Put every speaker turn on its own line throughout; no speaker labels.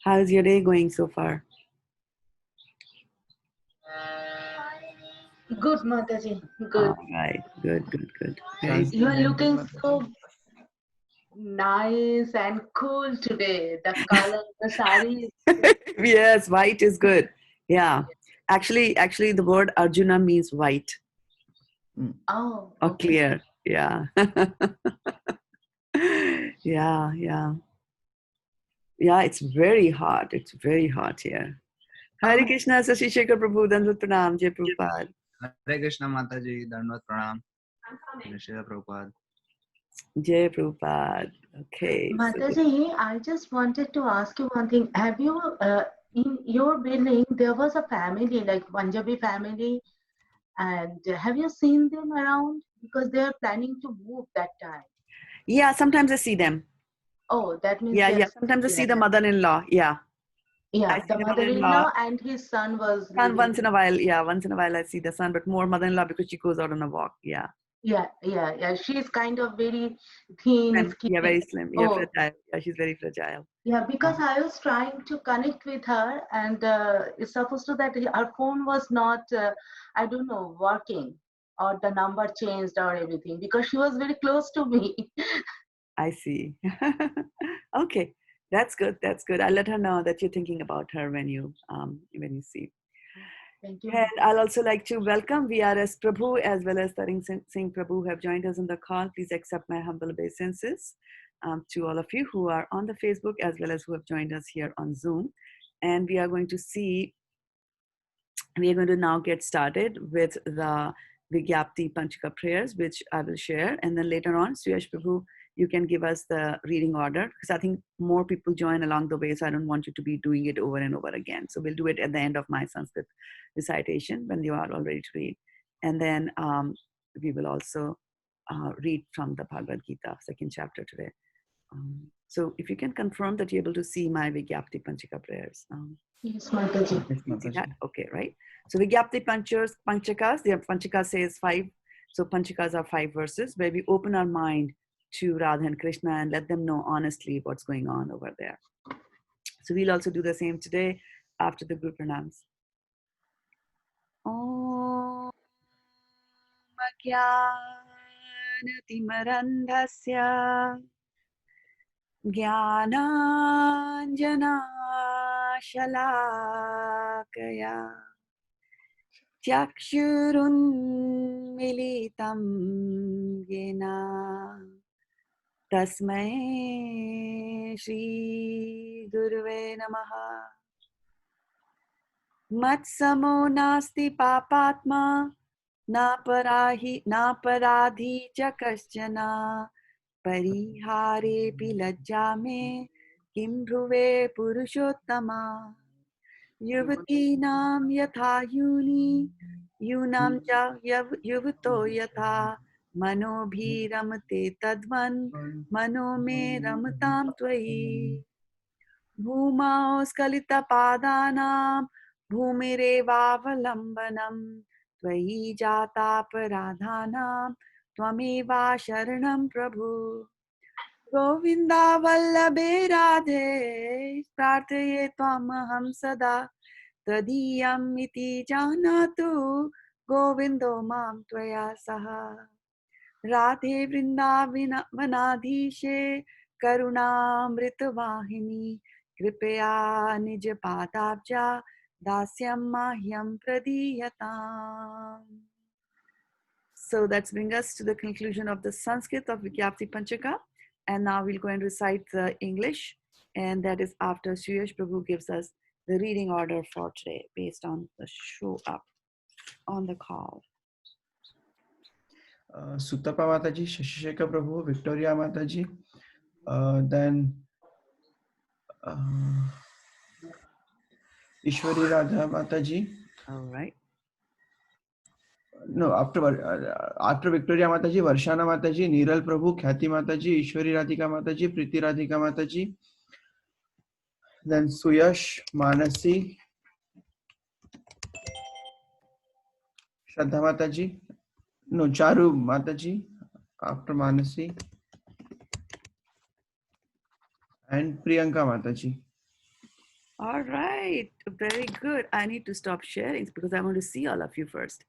How's your day going so far?
Good, Mataji. Good.
All right. Good. Very
You are looking so nice and cool today. The color, the sari.
Yes, white is good. Yeah. Actually, the word Arjuna means white
Oh,
or
okay.
clear. Yeah. Yeah. Yeah, it's very hot. It's very hot here. Hare Krishna, Sashi Shekhar Prabhu, Dandat Pranam, Jai Prabhupada.
Hare Krishna Mataji, Dandavat Pranam. Shri Prabhupada.
Jai Prabhupada. Okay.
Mataji, I just wanted to ask you one thing. Have you, in your building, there was a family, like Punjabi family, and have you seen them around? Because they are planning to move that time.
Yeah, sometimes I see them.
Oh, that means
Yeah.
they are
Sometimes I see the
together.
mother-in-law. Yeah. I
Yeah,
see
the
the mother-in-law.
mother-in-law and his son was
Son
living.
once in a while. Yeah, once in a while I see the son, but more mother-in-law because she goes out on a walk. Yeah.
Yeah. She's kind of very thin,
And yeah,
skinny.
very slim. Yeah,
Oh,
fragile. Yeah, she's very fragile.
yeah, because I was trying to connect with her, and it's supposed to that her phone was not, I don't know, working, or the number changed or everything, because she was very close to me.
I see. Okay. That's good. I'll let her know that you're thinking about her when you see.
Thank you.
And I'll also like to welcome VRS Prabhu as well as Taring Singh Prabhu who have joined us on the call. Please accept my humble obeisances to all of you who are on the Facebook as well as who have joined us here on Zoom. And we are going to now get started with the Vigyapti Panchika prayers, which I will share. And then later on, Suyash Prabhu, you can give us the reading order because I think more people join along the way. So I don't want you to be doing it over and over again. So we'll do it at the end of my Sanskrit recitation when you are all ready to read. And then we will also read from the Bhagavad Gita, second chapter today. So if you can confirm that you're able to see my Vigyapti Panchika prayers.
Yes, Mataji.
See that? Okay, right? So Vigyapti Panchakas, the Panchaka says 5. So Panchakas are 5 verses where we open our mind to Radha and Krishna and let them know honestly what's going on over there. So we'll also do the same today after the group pranams. Om Ajnatimarandhasya Jnananjanashalakaya चक्षुरुन्मिलितं येन तस्मै श्रीगुरुवे नमः मत्समो नास्ति पापात्मा नापराधी च कश्चन परिहारेऽपि लज्जा मे किं भ्रुवे पुरुषोत्तमा युवतीनां यथा यूनां च युवतो यथा मनोभिरमते तद्वन् मनो मे रमतां त्वयि भूमौ स्खलितपादानां भूमिरेवावलम्बनं त्वयि जातापराधानां त्वमेवा शरणं प्रभु गोविन्दा वल्लभे राधे प्रार्थये त्वामहं सदा तदीयम् इति जानातु गोविन्दो मां त्वया सह राधे वृन्दावनाधीशे करुणामृतवाहिनी कृपया निजपादाब्जा दास्यं माह्यं प्रदीयताम्. So that's bring us to the conclusion of the Sanskrit of Vigyapti Panchaka. And now we'll go and recite the English. And that is after Suyash Prabhu gives us the reading order for today based on the show up on the call.
Sutapa Mataji, Shashisheka Prabhu, Victoria Mataji, then Ishwari Radha Mataji.
All right.
No, after Victoria Mataji, Varshana Mataji, Niral Prabhu, Khyati Mataji, Ishwari Radhika Mataji, Priti Radhika Mataji, then Suyash, Manasi, Shraddha Mataji, no, Charu Mataji, after Manasi, and Priyanka Mataji.
All right. Very good. I need to stop sharing because I want to see all of you first.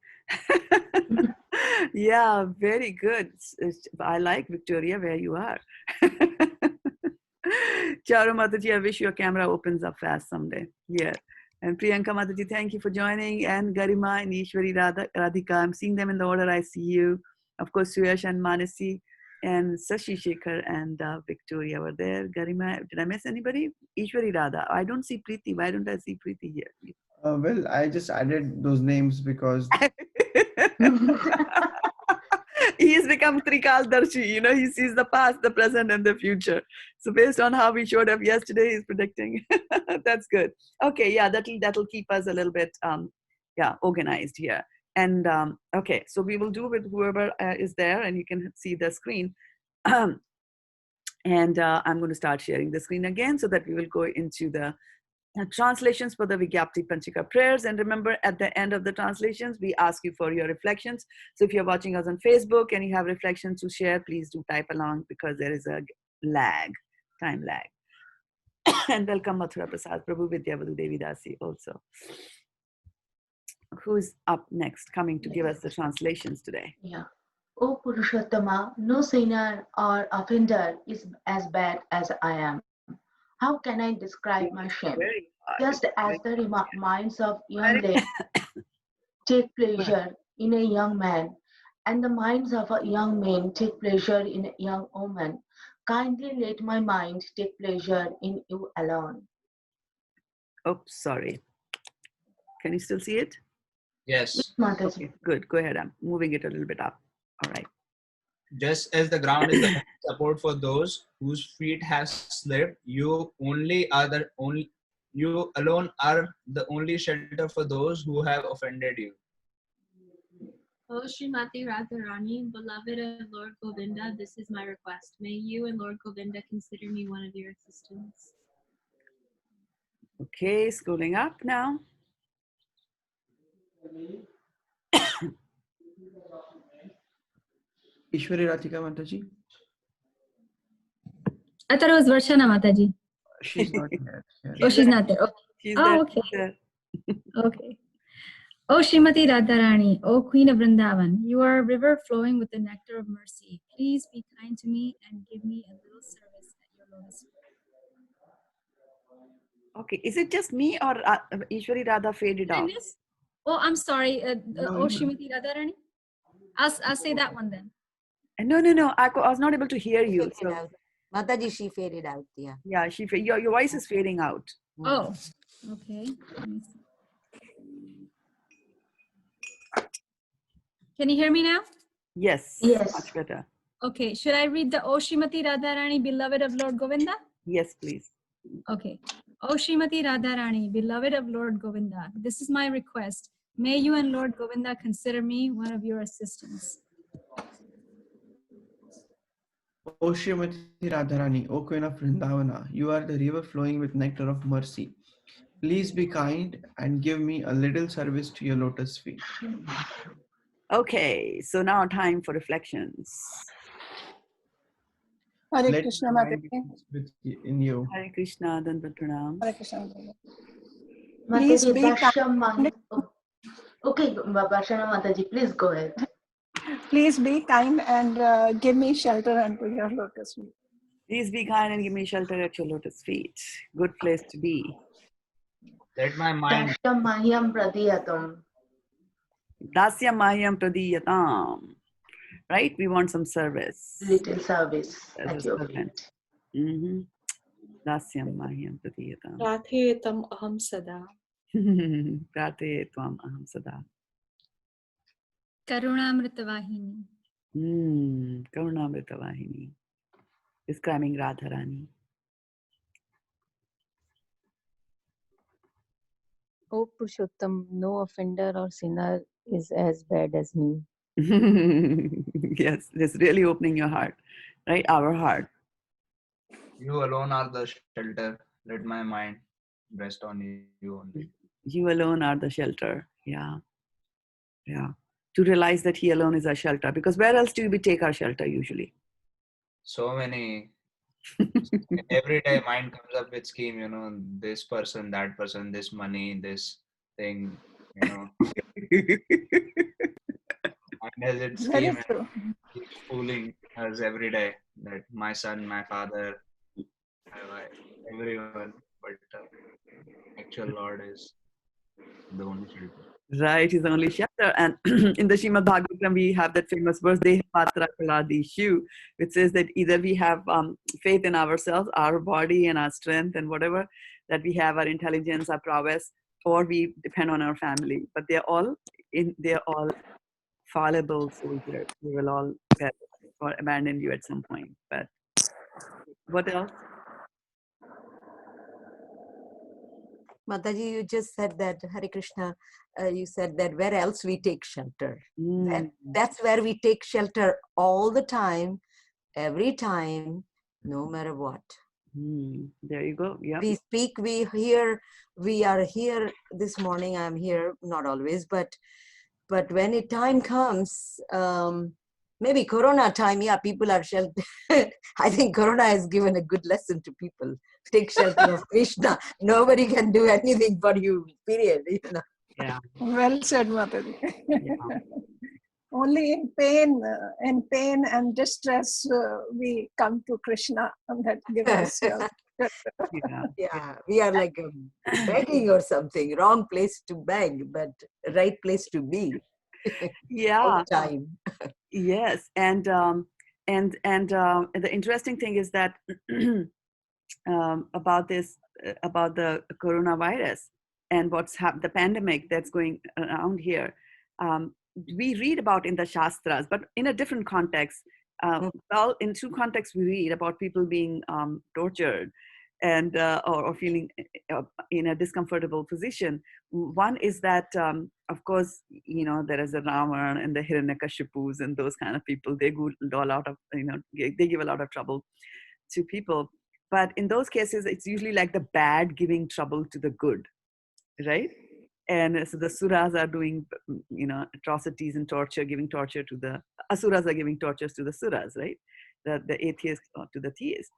Yeah, very good. I like Victoria where you are. Charu Mataji, I wish your camera opens up fast someday. Yeah. And Priyanka Mataji, thank you for joining. And Garima and Ishwari Radhika, I'm seeing them in the order I see you. Of course, Suyash and Manasi and Sashi Shekhar and Victoria were there. Garima, did I miss anybody? Ishwari Radha. I don't see Preeti. Why don't I see Preeti here?
Well, I just added those names because
He has become Trikaldarshi, he sees the past, the present, and the future. So based on how we showed up yesterday, he's predicting. That's good. Okay, yeah, that'll keep us a little bit organized here. And okay, so we will do with whoever is there, and you can see the screen. And I'm going to start sharing the screen again so that we will go into the translations for the Vigyapti Panchika prayers. And remember, at the end of the translations, we ask you for your reflections. So if you're watching us on Facebook and you have reflections to share, please do type along because there is a time lag. And welcome Mathura Prasad Prabhu Vidyavadu Devi Dasi also. Who's up next coming to give us the translations today?
Yeah. O Purushottama, no sinner or offender is as bad as I am. How can I describe my shame? Just as the minds of young ladies take pleasure in a young man, and the minds of a young man take pleasure in a young woman, kindly let my mind take pleasure in you alone.
Oh, sorry. Can you still see it?
Yes.
Mataji.
Okay, good. Go ahead. I'm moving it a little bit up. All right.
Just as the ground is the only support for those whose feet have slipped, you alone are the only shelter for those who have offended you.
O Srimati Radharani, beloved of Lord Govinda, this is my request. May you and Lord Govinda consider me one of your assistants.
Okay, scrolling up now.
Ishwari Radhika Mataji.
I thought it was Varshana Mataji.
She's not here.
Oh, she's not there. Okay.
She's
Oh,
there.
okay.
She's there.
Okay. O Srimati Radharani, O Queen of Vrindavan, you are a river flowing with the nectar of mercy. Please be kind to me and give me a little service at your lotus feet.
Okay, is it just me or Ishwari Radha faded
Did I
off?
miss? Oh, I'm sorry.
No,
O Srimati Radharani. I'll say that one then.
No. I was not able to hear you.
Faded
So
out. Mataji, she faded out. Yeah.
yeah, your voice is fading out.
Oh, okay. Let me see. Can you hear me now?
Yes.
Yes.
Much better.
Okay. Should I read the O Srimati Radharani, beloved of Lord Govinda?
Yes, please.
Okay. O Srimati Radharani, beloved of Lord Govinda, this is my request. May you and Lord Govinda consider me one of your assistants.
O Srimati Radharani, O Queen of Vrindavana, you are the river flowing with nectar of mercy. Please be kind and give me a little service to your lotus feet.
Okay, so now time for reflections.
Hare
Let
Krishna
my mind
Mataji.
be in you.
Hare Krishna, Dandavat Pranam.
Hare Krishna Mataji.
Mataji,
Please be
Darshan Okay, Varshana Mataji, please go ahead.
Please be kind and give me shelter unto your lotus feet.
Please be kind and give me shelter at your lotus feet. Good place to be.
Let my mind
Dasham Mahyam Pradiyatam.
Dasya Mahyam Pradiyatam. Right? We want some service.
Little service
As a
at your
servant.
feet.
Dasyam Mahyam Pradiyatam.
Prathetam aham sada.
Prate Tvam Aham Sada.
Karunamrita Vahini.
Karunamrita Vahini. Describing Radharani.
O Purushottam, no offender or sinner is as bad as me.
Yes, it's really opening your heart, right? Our heart.
You alone are the shelter. Let my mind rest on you only.
You alone are the shelter. Yeah. To realize that He alone is our shelter. Because where else do we take our shelter usually?
So many Every day mind comes up with scheme, you know, this person, that person, this money, this thing, you know. Mind has its
Very
scheme and
true.
keeps fooling us every day that my son, my father, my wife, everyone. But actual Lord is the only shelter.
Right, is the only shelter. And in the Srimad Bhagavatam, we have that famous verse, Deha Patra Kaladishu, which says that either we have faith in ourselves, our body and our strength and whatever that we have, our intelligence, our prowess, or we depend on our family. But they're all fallible soldiers. We will all perish or abandon you at some point. But what else?
Mataji, you just said that, Hare Krishna, you said that where else we take shelter. That's where we take shelter all the time, every time, no matter what.
There you go. Yeah.
We speak, we hear, we are here this morning. I'm here, not always, but when it time comes, maybe Corona time, yeah, people are sheltered. I think Corona has given a good lesson to people. Take shelter of Krishna. Nobody can do anything for you, period. You know?
Yeah.
Well said, Mataji.
Yeah.
Only in pain and distress, we come to Krishna, and that gives us help.
Yeah.
Yeah, we are like begging or something. Wrong place to beg, but right place to be.
Yeah.
All the time.
Yes, and the interesting thing is that about the coronavirus and the pandemic that's going around here. We read about in the Shastras, but in a different context. Well, in two contexts, we read about people being tortured and or feeling in a discomfortable position. One is that, of course, you know, there is a Ravan and the Hiranyakashipus and those kind of people. They do a lot of, they give a lot of trouble to people. But in those cases, it's usually like the bad giving trouble to the good, right? And so the suras are doing, atrocities and torture, giving torture to the asuras are giving tortures to the suras, right? The atheists to the theists.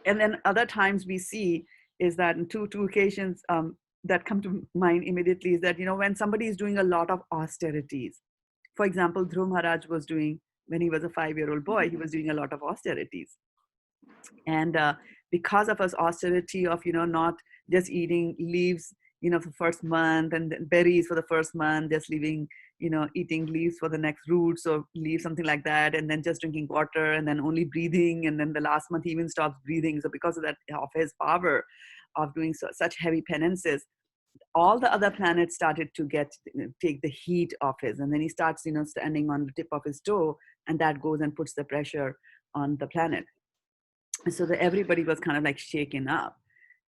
And then other times we see is that in two occasions that come to mind immediately is that, when somebody is doing a lot of austerities. For example, Dhruv Maharaj was doing, when he was a 5-year-old boy, he was doing a lot of austerities. And because of his austerity of, not just eating leaves, for first month and berries for the first month, just leaving, eating leaves for the next roots or leaves, something like that, and then just drinking water and then only breathing. And then the last month he even stops breathing. So because of that, of his power of doing such heavy penances, all the other planets started to take the heat of his. And then he starts, standing on the tip of his toe, and that goes and puts the pressure on the planet. So that everybody was kind of like shaken up.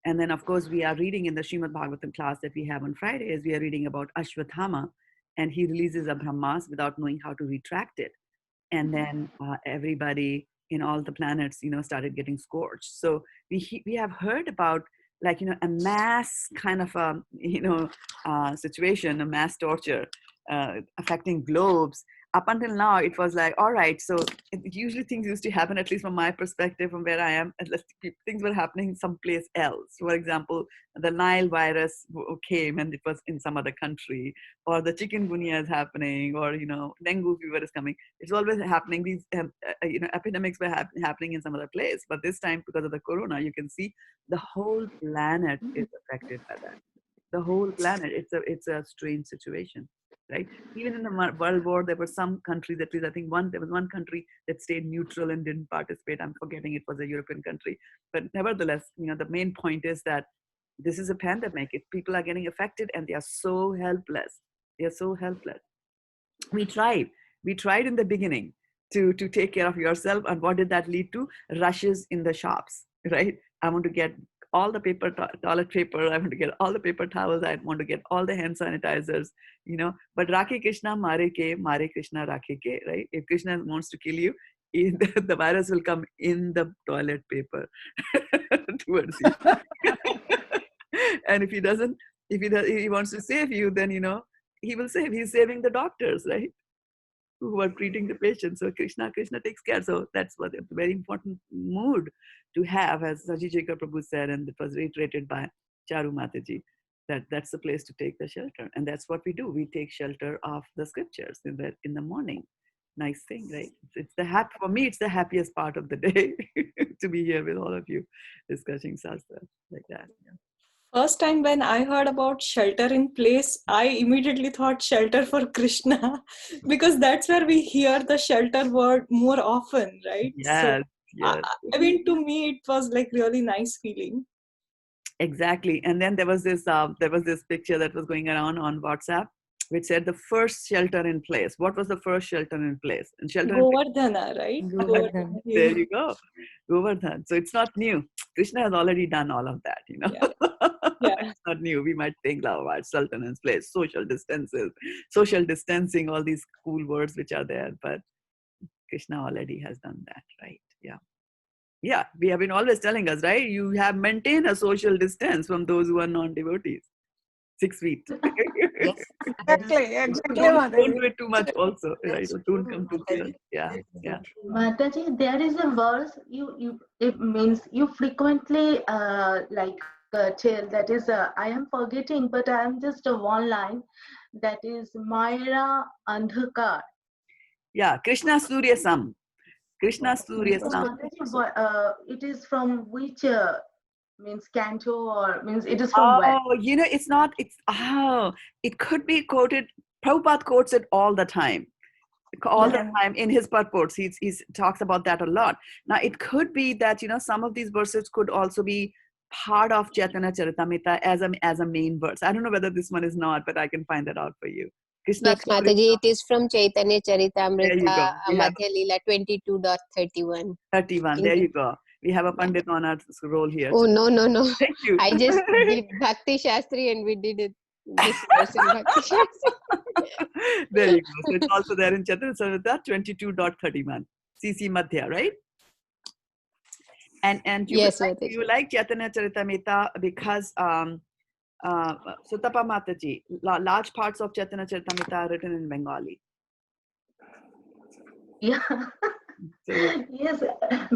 And then, of course, we are reading in the Srimad Bhagavatam class that we have on Fridays, we are reading about Ashwathama, and he releases a Brahmas without knowing how to retract it. And then everybody in all the planets, started getting scorched. So we have heard about, like, a mass kind of, situation, a mass torture affecting globes. Up until now, it was like, all right, so usually things used to happen, at least from my perspective, from where I am, things were happening someplace else. For example, the Nile virus came and it was in some other country, or the chikungunya is happening, or, dengue fever is coming. It's always happening. These, epidemics were happening in some other place. But this time, because of the corona, you can see the whole planet is affected by that. The whole planet. It's a strange situation. Right? Even in the World War, there were some countries, at least I think there was one country that stayed neutral and didn't participate. I'm forgetting it was a European country. But nevertheless, the main point is that this is a pandemic. If people are getting affected and they are so helpless. They are so helpless. We tried in the beginning to take care of yourself. And what did that lead to? Rushes in the shops, right? I want to get all the toilet paper. I want to get all the paper towels. I want to get all the hand sanitizers, But Rakhe Krishna, Mare Krishna, Rakhe Ke, right? If Krishna wants to kill you, the virus will come in the toilet paper towards you. And if he doesn't, if he wants to save you, then, he will save. He's saving the doctors, right? who are treating the patient. So Krishna takes care. So that's what a very important mood to have, as Saji Jacob Prabhu said, and it was reiterated by Charu Mataji, that's the place to take the shelter. And that's what we do. We take shelter of the scriptures in the morning. Nice thing, right? It's for me, it's the happiest part of the day to be here with all of you discussing Shastra like that. Yeah.
First time when I heard about shelter in place, I immediately thought shelter for Krishna because that's where we hear the shelter word more often, right?
Yes, yes.
I mean, to me, it was like really nice feeling.
Exactly. And then there was this picture that was going around on WhatsApp, which said the first shelter in place. What was the first shelter in place? And shelter
Govardhana, right?
Govardhana.
There you go. Govardhan. So it's not new. Krishna has already done all of that, you know.
Yeah.
It's not new. We might think about shelter in place, social distancing, all these cool words which are there, but Krishna already has done that, right? Yeah. Yeah, we have been always telling us, right? You have maintained a social distance from those who are non-devotees. 6 feet.
Yes.
Exactly,
Don't
Mataji.
do it too much also, right?
That's
Don't
true,
come too
Mataji.
close. Yeah,
That's so
yeah.
true.
Mataji, there is a verse it means you frequently tell, that is I am forgetting, but I am just one line, that is Mayra Andhakar.
Yeah, Krishna Surya Sam. Krishna Surya
So
Sam.
Mataji, it is from which means canto, or means it is from where?
Oh, it could be quoted. Prabhupada quotes it all the time. The time in his purports. He talks about that a lot. Now, it could be that, some of these verses could also be part of Chaitanya Charitamrita as a main verse. I don't know whether this one is not, but I can find that out for you. Krishna
Yes, Mataji, it is from Chaitanya Charitamrita,
There you go. We have
Madhya Leela 22.31.
31. There you go. We have a Pandit on our roll here.
Oh, no.
Thank you.
I just did Bhakti Shastri and we did it. This verse in Bhakti Shastri.
There you go. So it's also there in Chaitanya Charitamrita 22.31. CC Madhya, right? And
Yes,
you like Chaitanya Charitamrita because Sutapa Mataji, large parts of Chaitanya Charitamrita are written in Bengali.
Yeah. Yes,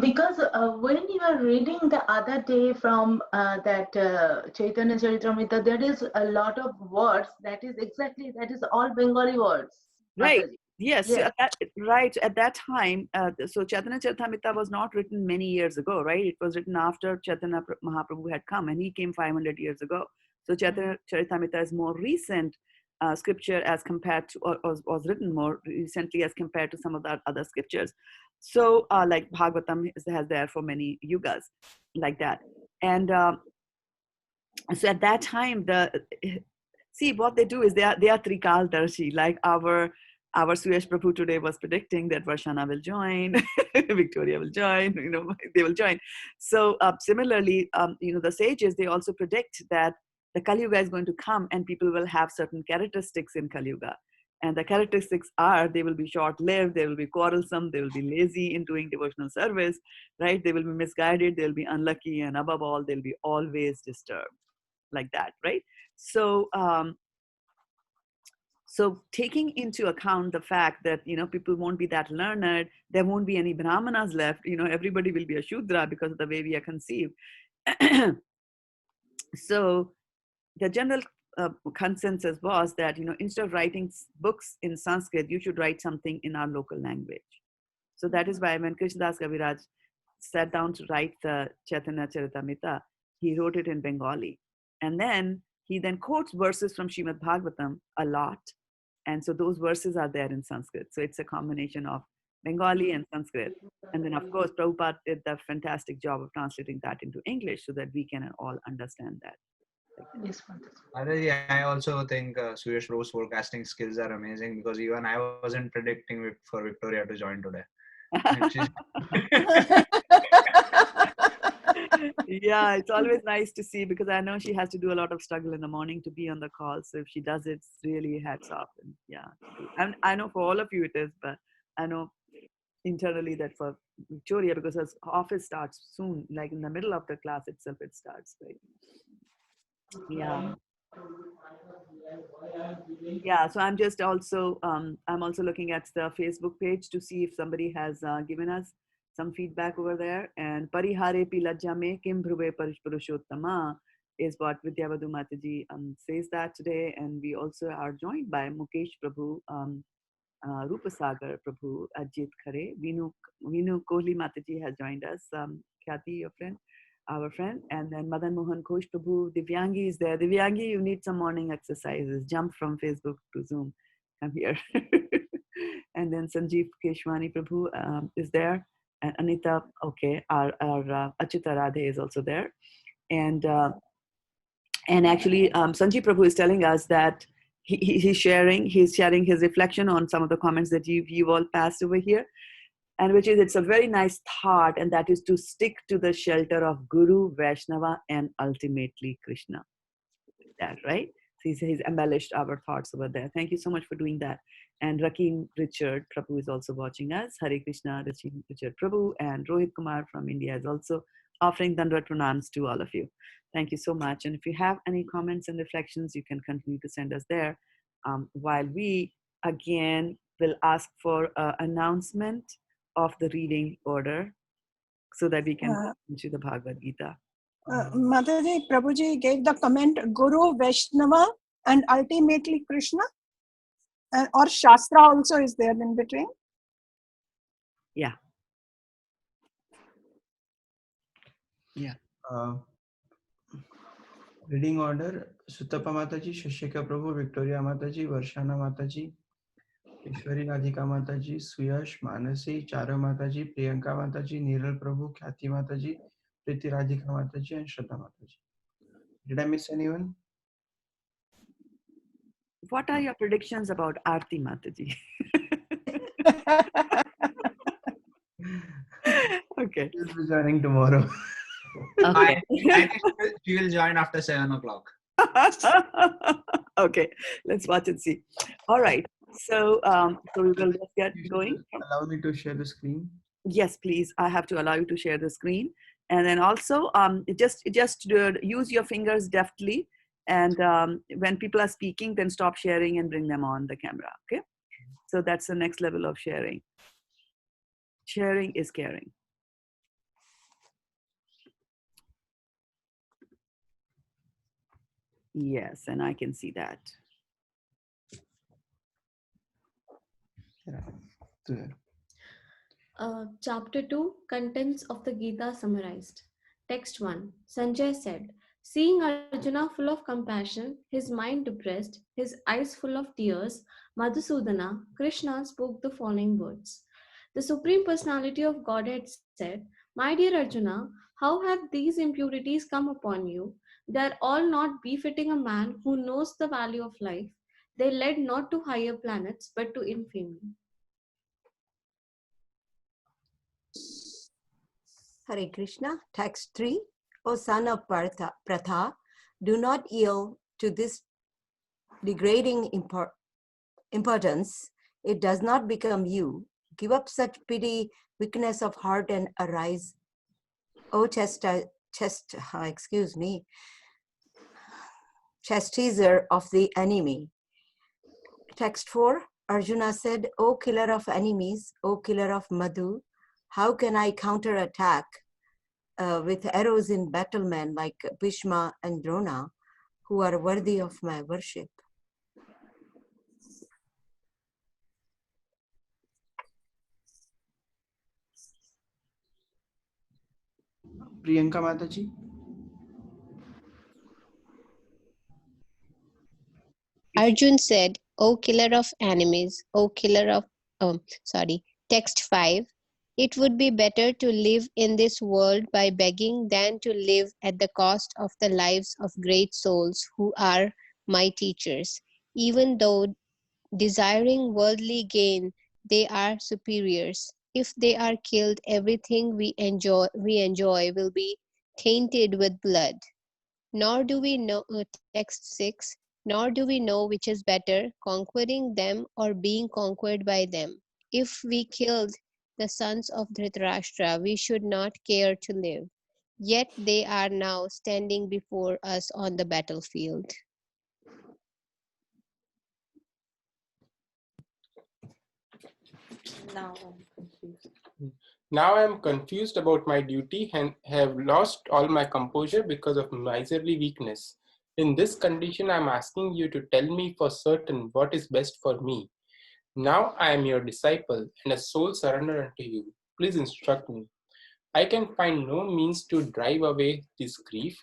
because when you are reading the other day from that Chaitanya Charitamrita, there is a lot of words that is all Bengali words.
Right.
Mataji.
Yes.
Yes.
So at that time, so Chaitanya Charitamrita was not written many years ago, right? It was written after Chaitanya Mahaprabhu had come, and he came 500 years ago. So Chaitanya Charitamrita is more recent scripture as compared to, or was written more recently as compared to some of the other scriptures. So like Bhagavatam has there for many yugas, like that. And so at that time, see what they do is they are Trikal Darshi, like our Suyash Prabhu today was predicting that Varshana will join, Victoria will join, they will join. So similarly, the sages, they also predict that the Kali Yuga is going to come and people will have certain characteristics in Kali Yuga. And the characteristics are, they will be short-lived, they will be quarrelsome, they will be lazy in doing devotional service, right? They will be misguided, they'll be unlucky, and above all, they'll be always disturbed, like that, right? So, so taking into account the fact that, people won't be that learned, there won't be any Brahmanas left, everybody will be a Shudra because of the way we are conceived. So the general consensus was that, instead of writing books in Sanskrit, you should write something in our local language. So that is why when Krishnadas Kaviraj sat down to write the Chaitanya Charitamrita, he wrote it in Bengali. And then he quotes verses from Srimad Bhagavatam a lot. And so those verses are there in Sanskrit. So it's a combination of Bengali and Sanskrit. And then, of course, Prabhupada did the fantastic job of translating that into English so that we can all understand that.
Yes,
I also think Suyash Prabhu's forecasting skills are amazing, because even I wasn't predicting for Victoria to join today.
Yeah, it's always nice to see, because I know she has to do a lot of struggle in the morning to be on the call. So if she does it, it's really hats off. And yeah, and I know for all of you it is, but I know internally that for Victoria, because her office starts soon, like in the middle of the class itself, it starts, right? Yeah. Yeah, so I'm just also I'm also looking at the Facebook page to see if somebody has given us some feedback over there. And Parihare Pilajja me Kim Bhruve Purushottama is what Vidyavadu Mataji says that today. And we also are joined by Mukesh Prabhu, Rupasagar Prabhu, Ajit Khare, Vinu Kohli Mataji has joined us, Khyati, your friend, our friend, and then Madan Mohan Ghosh Prabhu, Divyangi is there. Divyangi, you need some morning exercises. Jump from Facebook to Zoom. Come here. And then Sanjeev Keshwani Prabhu is there. And Anita, okay, our Achita Radhe is also there. And actually, Sanjeev Prabhu is telling us that he's sharing his reflection on some of the comments that you all passed over here, and which is, it's a very nice thought, and that is to stick to the shelter of Guru, Vaishnava, and ultimately Krishna. That, right? So he's embellished our thoughts over there. Thank you so much for doing that. And Rakim Richard Prabhu is also watching us. Hare Krishna, Rakim Richard Prabhu, and Rohit Kumar from India is also offering Dandrat Pranams to all of you. Thank you so much. And if you have any comments and reflections, you can continue to send us there. While we again will ask for an announcement of the reading order so that we can go into the Bhagavad Gita.
Mataji, Prabhuji gave the comment Guru, Vaishnava, and ultimately Krishna. Or Shastra also is there in between.
Yeah. Yeah.
Reading order: Sutapa Mataji, Shashika Prabhu, Victoria Mataji, Varshana Mataji, Ishwari Radhika Mataji, Suyash, Manasi, Chara Mataji, Priyanka Mataji, Niral Prabhu, Khyati Mataji, Priti Radhika Mataji, and Shraddha Mataji. Did I miss anyone?
What are your predictions about Aarti Mataji? Okay.
She'll be joining tomorrow.
Okay.
I think she will join after 7 o'clock.
Okay, let's watch and see. All right. So, so we will just get going.
Allow me to share the screen.
Yes, please. I have to allow you to share the screen, and then also just use your fingers deftly. And when people are speaking, then stop sharing and bring them on the camera. Okay. So that's the next level of sharing. Sharing is caring. Yes, and I can see that.
Chapter 2, Contents of the Gita summarized. Text 1. Sanjay said, seeing Arjuna full of compassion, his mind depressed, his eyes full of tears, Madhusudana, Krishna spoke the following words. The Supreme Personality of Godhead said, my dear Arjuna, how have these impurities come upon you? They are all not befitting a man who knows the value of life. They led not to higher planets, but to infamy.
Hare Krishna. Text 3. O son of Pratha, do not yield to this degrading importance. It does not become you. Give up such pity, weakness of heart, and arise. O chastiser of the enemy. Text 4. Arjuna said, O killer of enemies, O killer of Madhu, how can I counterattack with arrows in battlemen like Bhishma and Drona, who are worthy of my worship?
Priyanka Mataji.
Arjun said, O killer of enemies, O killer of, text 5, it would be better to live in this world by begging than to live at the cost of the lives of great souls who are my teachers. Even though desiring worldly gain, they are superiors. If they are killed, everything we enjoy will be tainted with blood. Nor do we know, text 6, nor do we know which is better, conquering them or being conquered by them. If we killed the sons of Dhritarashtra, we should not care to live. Yet they are now standing before us on the battlefield.
Now I'm confused.
Now I am confused about my duty and have lost all my composure because of miserly weakness. In this condition, I am asking you to tell me for certain what is best for me. Now I am your disciple and a soul surrendered unto you. Please instruct me. I can find no means to drive away this grief,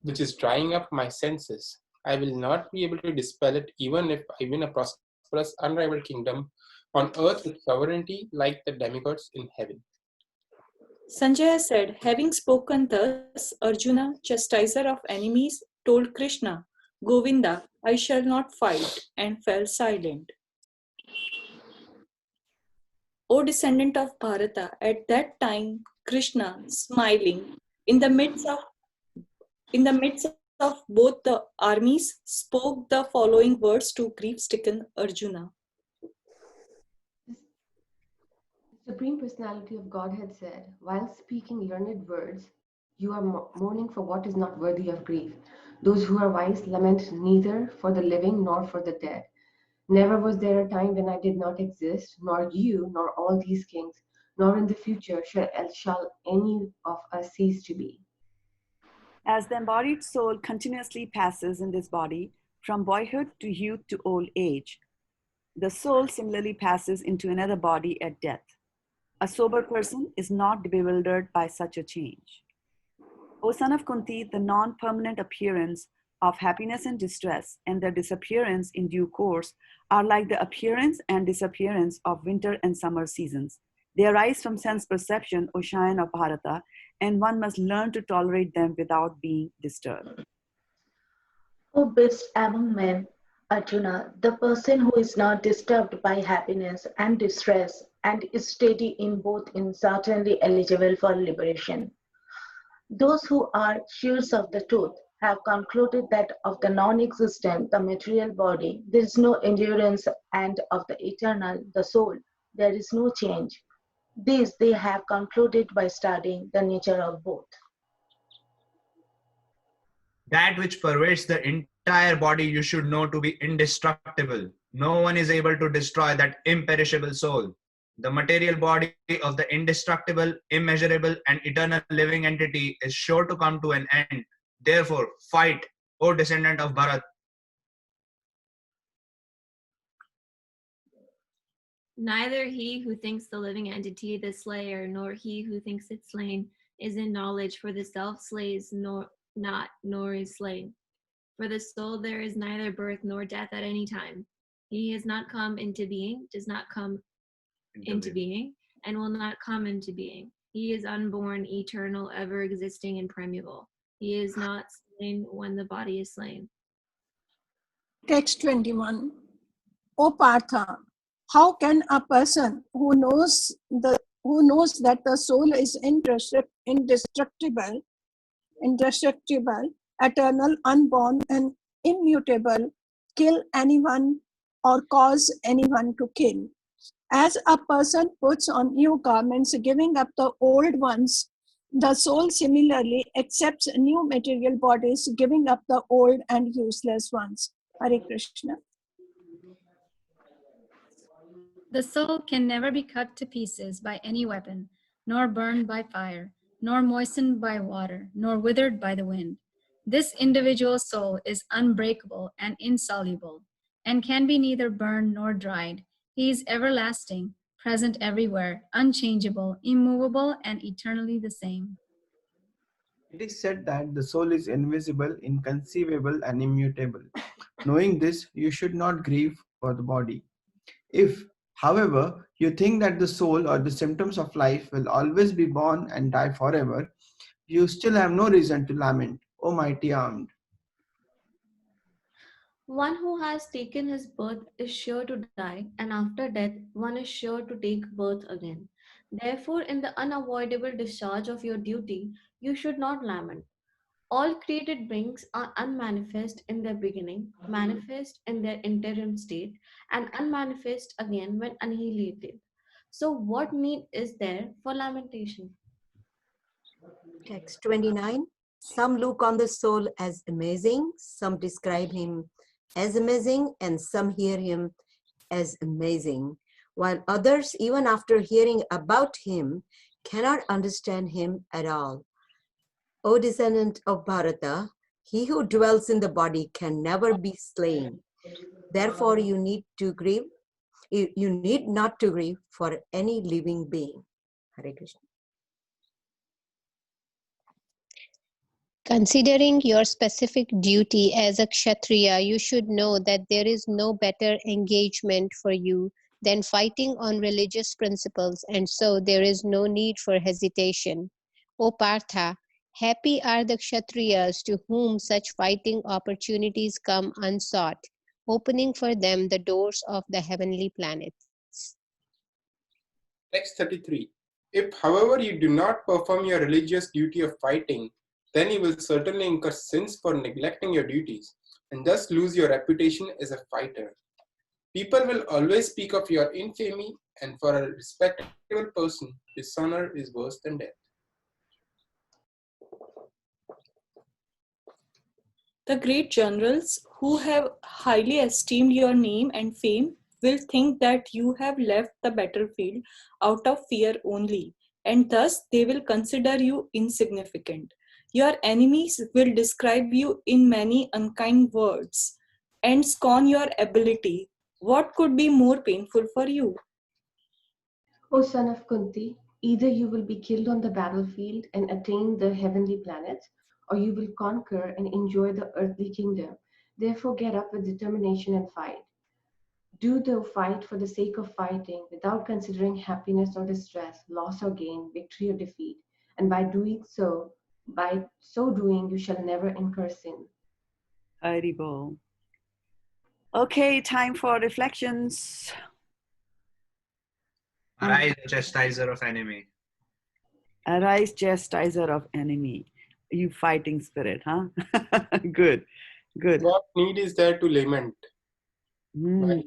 which is drying up my senses. I will not be able to dispel it even if I win a prosperous, unrivaled kingdom on earth with sovereignty like the demigods in heaven.
Sanjaya said, having spoken thus, Arjuna, chastiser of enemies, told Krishna, Govinda, I shall not fight, and fell silent. O descendant of Bharata, at that time Krishna, smiling, in the midst of both the armies, spoke the following words to grief-stricken Arjuna.
The Supreme Personality of Godhead said, while speaking learned words, you are mourning for what is not worthy of grief. Those who are wise lament neither for the living nor for the dead. Never was there a time when I did not exist, nor you, nor all these kings, nor in the future shall any of us cease to be.
As the embodied soul continuously passes in this body from boyhood to youth to old age, the soul similarly passes into another body at death. A sober person is not bewildered by such a change. O son of Kunti, the non-permanent appearance of happiness and distress and their disappearance in due course are like the appearance and disappearance of winter and summer seasons. They arise from sense perception, O Shrine of Bharata, and one must learn to tolerate them without being disturbed.
O best among men, Arjuna, the person who is not disturbed by happiness and distress and is steady in both is certainly eligible for liberation. Those who are shears of the tooth have concluded that of the non-existent, the material body, there is no endurance, and of the eternal, the soul, there is no change. This they have concluded by studying the nature of both.
That which pervades the entire body you should know to be indestructible. No one is able to destroy that imperishable soul. The material body of the indestructible, immeasurable, and eternal living entity is sure to come to an end. Therefore, fight, O descendant of Bharat.
Neither he who thinks the living entity the slayer, nor he who thinks it slain is in knowledge, for the self slays nor is slain. For the soul there is neither birth nor death at any time. He has not come into being, does not come into being, and will not come into being. He is unborn, eternal, ever existing, and primeval. He is not slain when the body is slain.
Text 21. O Partha, how can a person who knows that the soul is indestructible, eternal, unborn, and immutable, kill anyone or cause anyone to kill? As a person puts on new garments, giving up the old ones, the soul similarly accepts new material bodies, giving up the old and useless ones. Hare Krishna.
The soul can never be cut to pieces by any weapon, nor burned by fire, nor moistened by water, nor withered by the wind. This individual soul is unbreakable and insoluble, and can be neither burned nor dried. He is everlasting, present everywhere, unchangeable, immovable, and eternally the same.
It is said that the soul is invisible, inconceivable, and immutable. Knowing this, you should not grieve for the body. If, however, you think that the soul or the symptoms of life will always be born and die forever, you still have no reason to lament, O mighty armed.
One who has taken his birth is sure to die, and after death, one is sure to take birth again. Therefore, in the unavoidable discharge of your duty, you should not lament. All created beings are unmanifest in their beginning, manifest in their interim state, and unmanifest again when annihilated. So, what need is there for lamentation?
Text 29. Some look on the soul as amazing, some describe him as amazing, and some hear him as amazing. while others, even after hearing about him, cannot understand him at all. O descendant of Bharata, he who dwells in the body can never be slain. Therefore, you need not to grieve for any living being. Hare Krishna.
Considering your specific duty as a Kshatriya, you should know that there is no better engagement for you than fighting on religious principles, and so there is no need for hesitation. O Partha, happy are the Kshatriyas to whom such fighting opportunities come unsought, opening for them the doors of the heavenly planets.
Text 33. If, however, you do not perform your religious duty of fighting, then you will certainly incur sins for neglecting your duties, and thus lose your reputation as a fighter. People will always speak of your infamy, and for a respectable person, dishonor is worse than death.
The great generals who have highly esteemed your name and fame will think that you have left the battlefield out of fear only, and thus they will consider you insignificant. Your enemies will describe you in many unkind words and scorn your ability. What could be more painful for you?
O son of Kunti, either you will be killed on the battlefield and attain the heavenly planets, or you will conquer and enjoy the earthly kingdom. Therefore, get up with determination and fight. Do the fight for the sake of fighting, without considering happiness or distress, loss or gain, victory or defeat. And by so doing, you shall never incur sin.
Hari Bol. Okay, time for reflections.
Arise, chastiser of enemy.
Arise, chastiser of enemy. You fighting spirit, huh? Good, good.
What need is there to lament?
Right.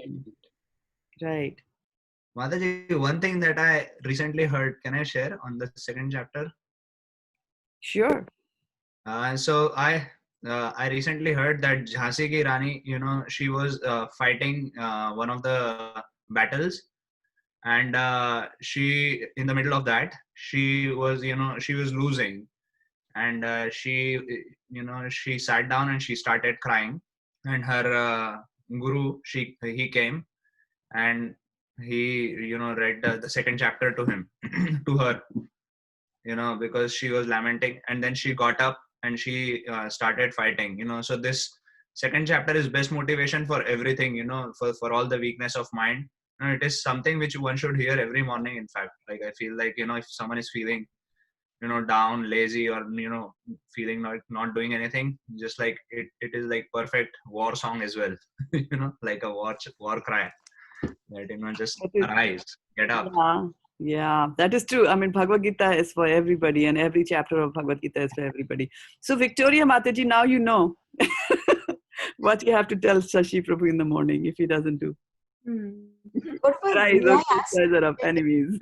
Mataji, one thing that I recently heard, can I share on the second chapter?
Sure.
So I recently heard that Jhansi ki Rani, she was fighting one of the battles, and she, in the middle of that, she was losing, and she sat down and she started crying, and her guru, he came, and he read the second chapter to him to her, because she was lamenting, and then she got up and she started fighting, so this second chapter is best motivation for everything, for all the weakness of mind. It is something which one should hear every morning. In fact, like, I feel like, if someone is feeling down, lazy, or feeling like not doing anything, just like it is like perfect war song as well. Like a war cry, that just arise, get up.
Yeah, that is true. I mean, Bhagavad Gita is for everybody, and every chapter of Bhagavad Gita is for everybody. So, Victoria Mataji, now you know what you have to tell Shashi Prabhu in the morning if he doesn't do. Rise of chastiser of enemies.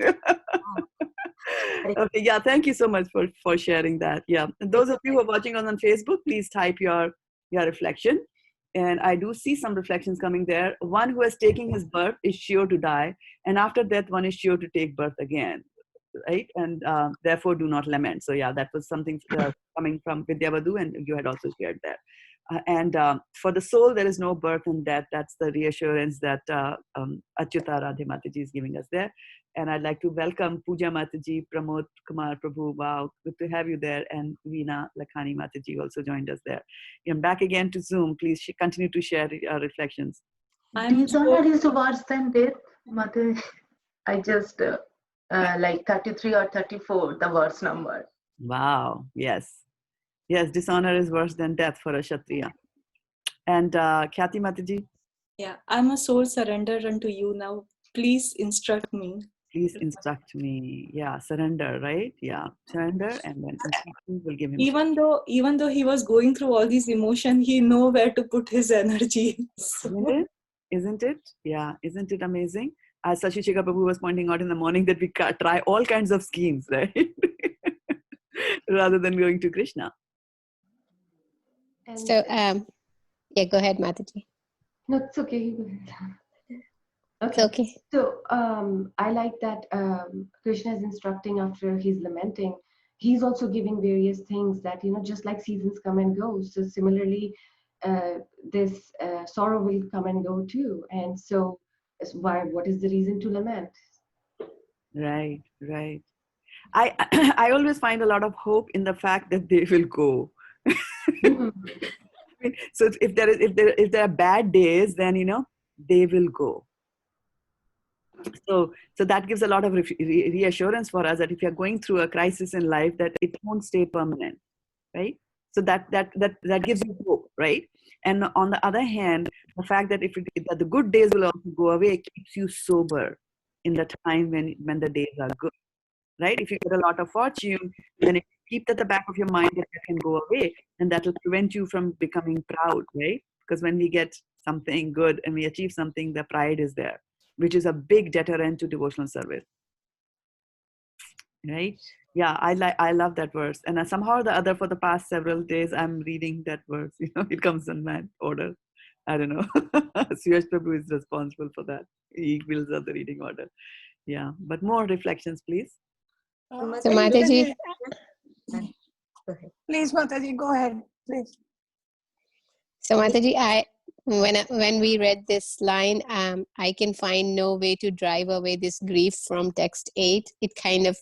Okay, yeah, thank you so much for sharing that. Yeah, and those of you who are watching on Facebook, please type your reflection. And I do see some reflections coming there. One who is taking his birth is sure to die, and after death, one is sure to take birth again, right? And therefore, do not lament. So yeah, that was something coming from Vidyavadhu, and you had also shared that. And for the soul, there is no birth and death. That's the reassurance that Achyuta Radhe Mataji is giving us there. And I'd like to welcome Pooja Mataji, Pramod Kumar Prabhu. Wow, good to have you there. And Veena Lakhani Mataji also joined us there. And back again to Zoom. Please continue to share your reflections.
Dishonor is worse than death, Mother. I just like 33 or 34, the verse number.
Wow, yes. Yes, dishonor is worse than death for a Kshatriya. And Khyati Mataji?
Yeah, I'm a soul surrender unto you now. Please instruct me.
Please instruct me. Yeah, surrender, right? Yeah, surrender, and then instructions will give him.
Even though he was going through all these emotions, he know where to put his energy. So.
Isn't it? Yeah, isn't it amazing? As Shashi Shekhar Prabhu was pointing out in the morning, that we try all kinds of schemes, right? Rather than going to Krishna.
So, yeah, go ahead, Mataji.
No, it's okay.
It's
Okay.
okay.
So I like that Krishna is instructing after he's lamenting. He's also giving various things that, just like seasons come and go. So similarly, this sorrow will come and go too. And so, what is the reason to lament?
Right, right. I I always find a lot of hope in the fact that they will go.
Mhm.
So if there are bad days, then they will go. So that gives a lot of reassurance for us that if you're going through a crisis in life, that it won't stay permanent, right? So that gives you hope, right? And on the other hand, the fact that that the good days will also go away keeps you sober in the time when the days are good, right? If you get a lot of fortune, then if you keep at the back of your mind that can go away, and that will prevent you from becoming proud, right? Because when we get something good and we achieve something, the pride is there, which is a big deterrent to devotional service, right? Yeah, I love that verse, and somehow or the other for the past several days I'm reading that verse. It comes in that order. I don't know. Suyash Prabhu is responsible for that. He builds up the reading order. Yeah, but more reflections, please.
So Mataji,
Go ahead.
Please, Mataji, go ahead, please.
So Mataji, when we read this line, I can find no way to drive away this grief from text 8. It kind of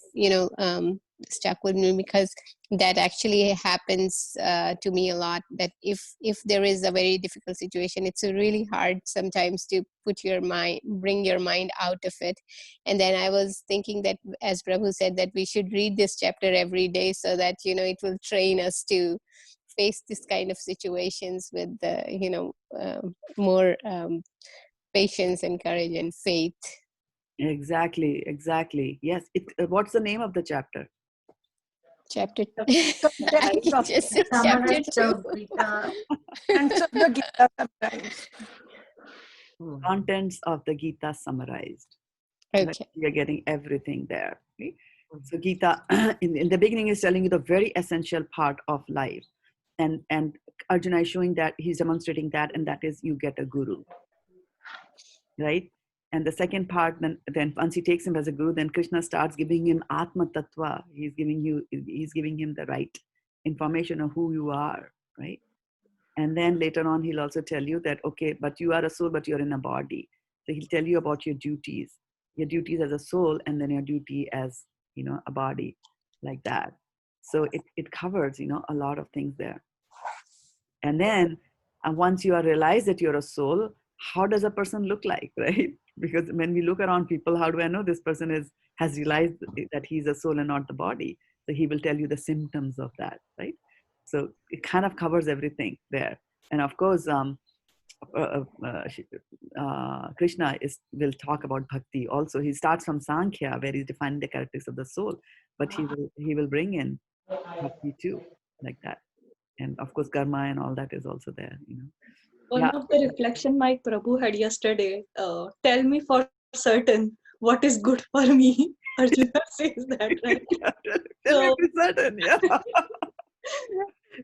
stuck with me because that actually happens to me a lot. That if there is a very difficult situation, it's really hard sometimes to bring your mind out of it. And then I was thinking that, as Prabhu said, that we should read this chapter every day so that it will train us to face this kind of situations with more patience and courage and faith.
Exactly. Yes. What's the name of the chapter?
Chapter
I
just said chapter 2.
Contents of the Gita summarized.
Contents of the Gita summarized.
Okay.
You're getting everything there. Okay? So Gita in the beginning is telling you the very essential part of life. And Arjuna is showing that, he's demonstrating that, and that is you get a guru. Right? And the second part, then once he takes him as a guru, then Krishna starts giving him Atma Tattva. He's giving him the right information of who you are, right? And then later on, he'll also tell you that, okay, but you are a soul, but you're in a body. So he'll tell you about your duties as a soul, and then your duty as, a body, like that. So it covers, a lot of things there. And then once you are realized that you're a soul, how does a person look like, right? Because when we look around people, how do I know this person has realized that he's a soul and not the body? So he will tell you the symptoms of that, right? So it kind of covers everything there. And of course, Krishna will talk about bhakti also. He starts from Sankhya, where he's defining the characteristics of the soul, but he will bring in bhakti too, like that. And of course, karma and all that is also there.
One of the reflection my Prabhu had yesterday, tell me for certain what is good for me. Arjuna says that, right?
Tell me for certain, yeah.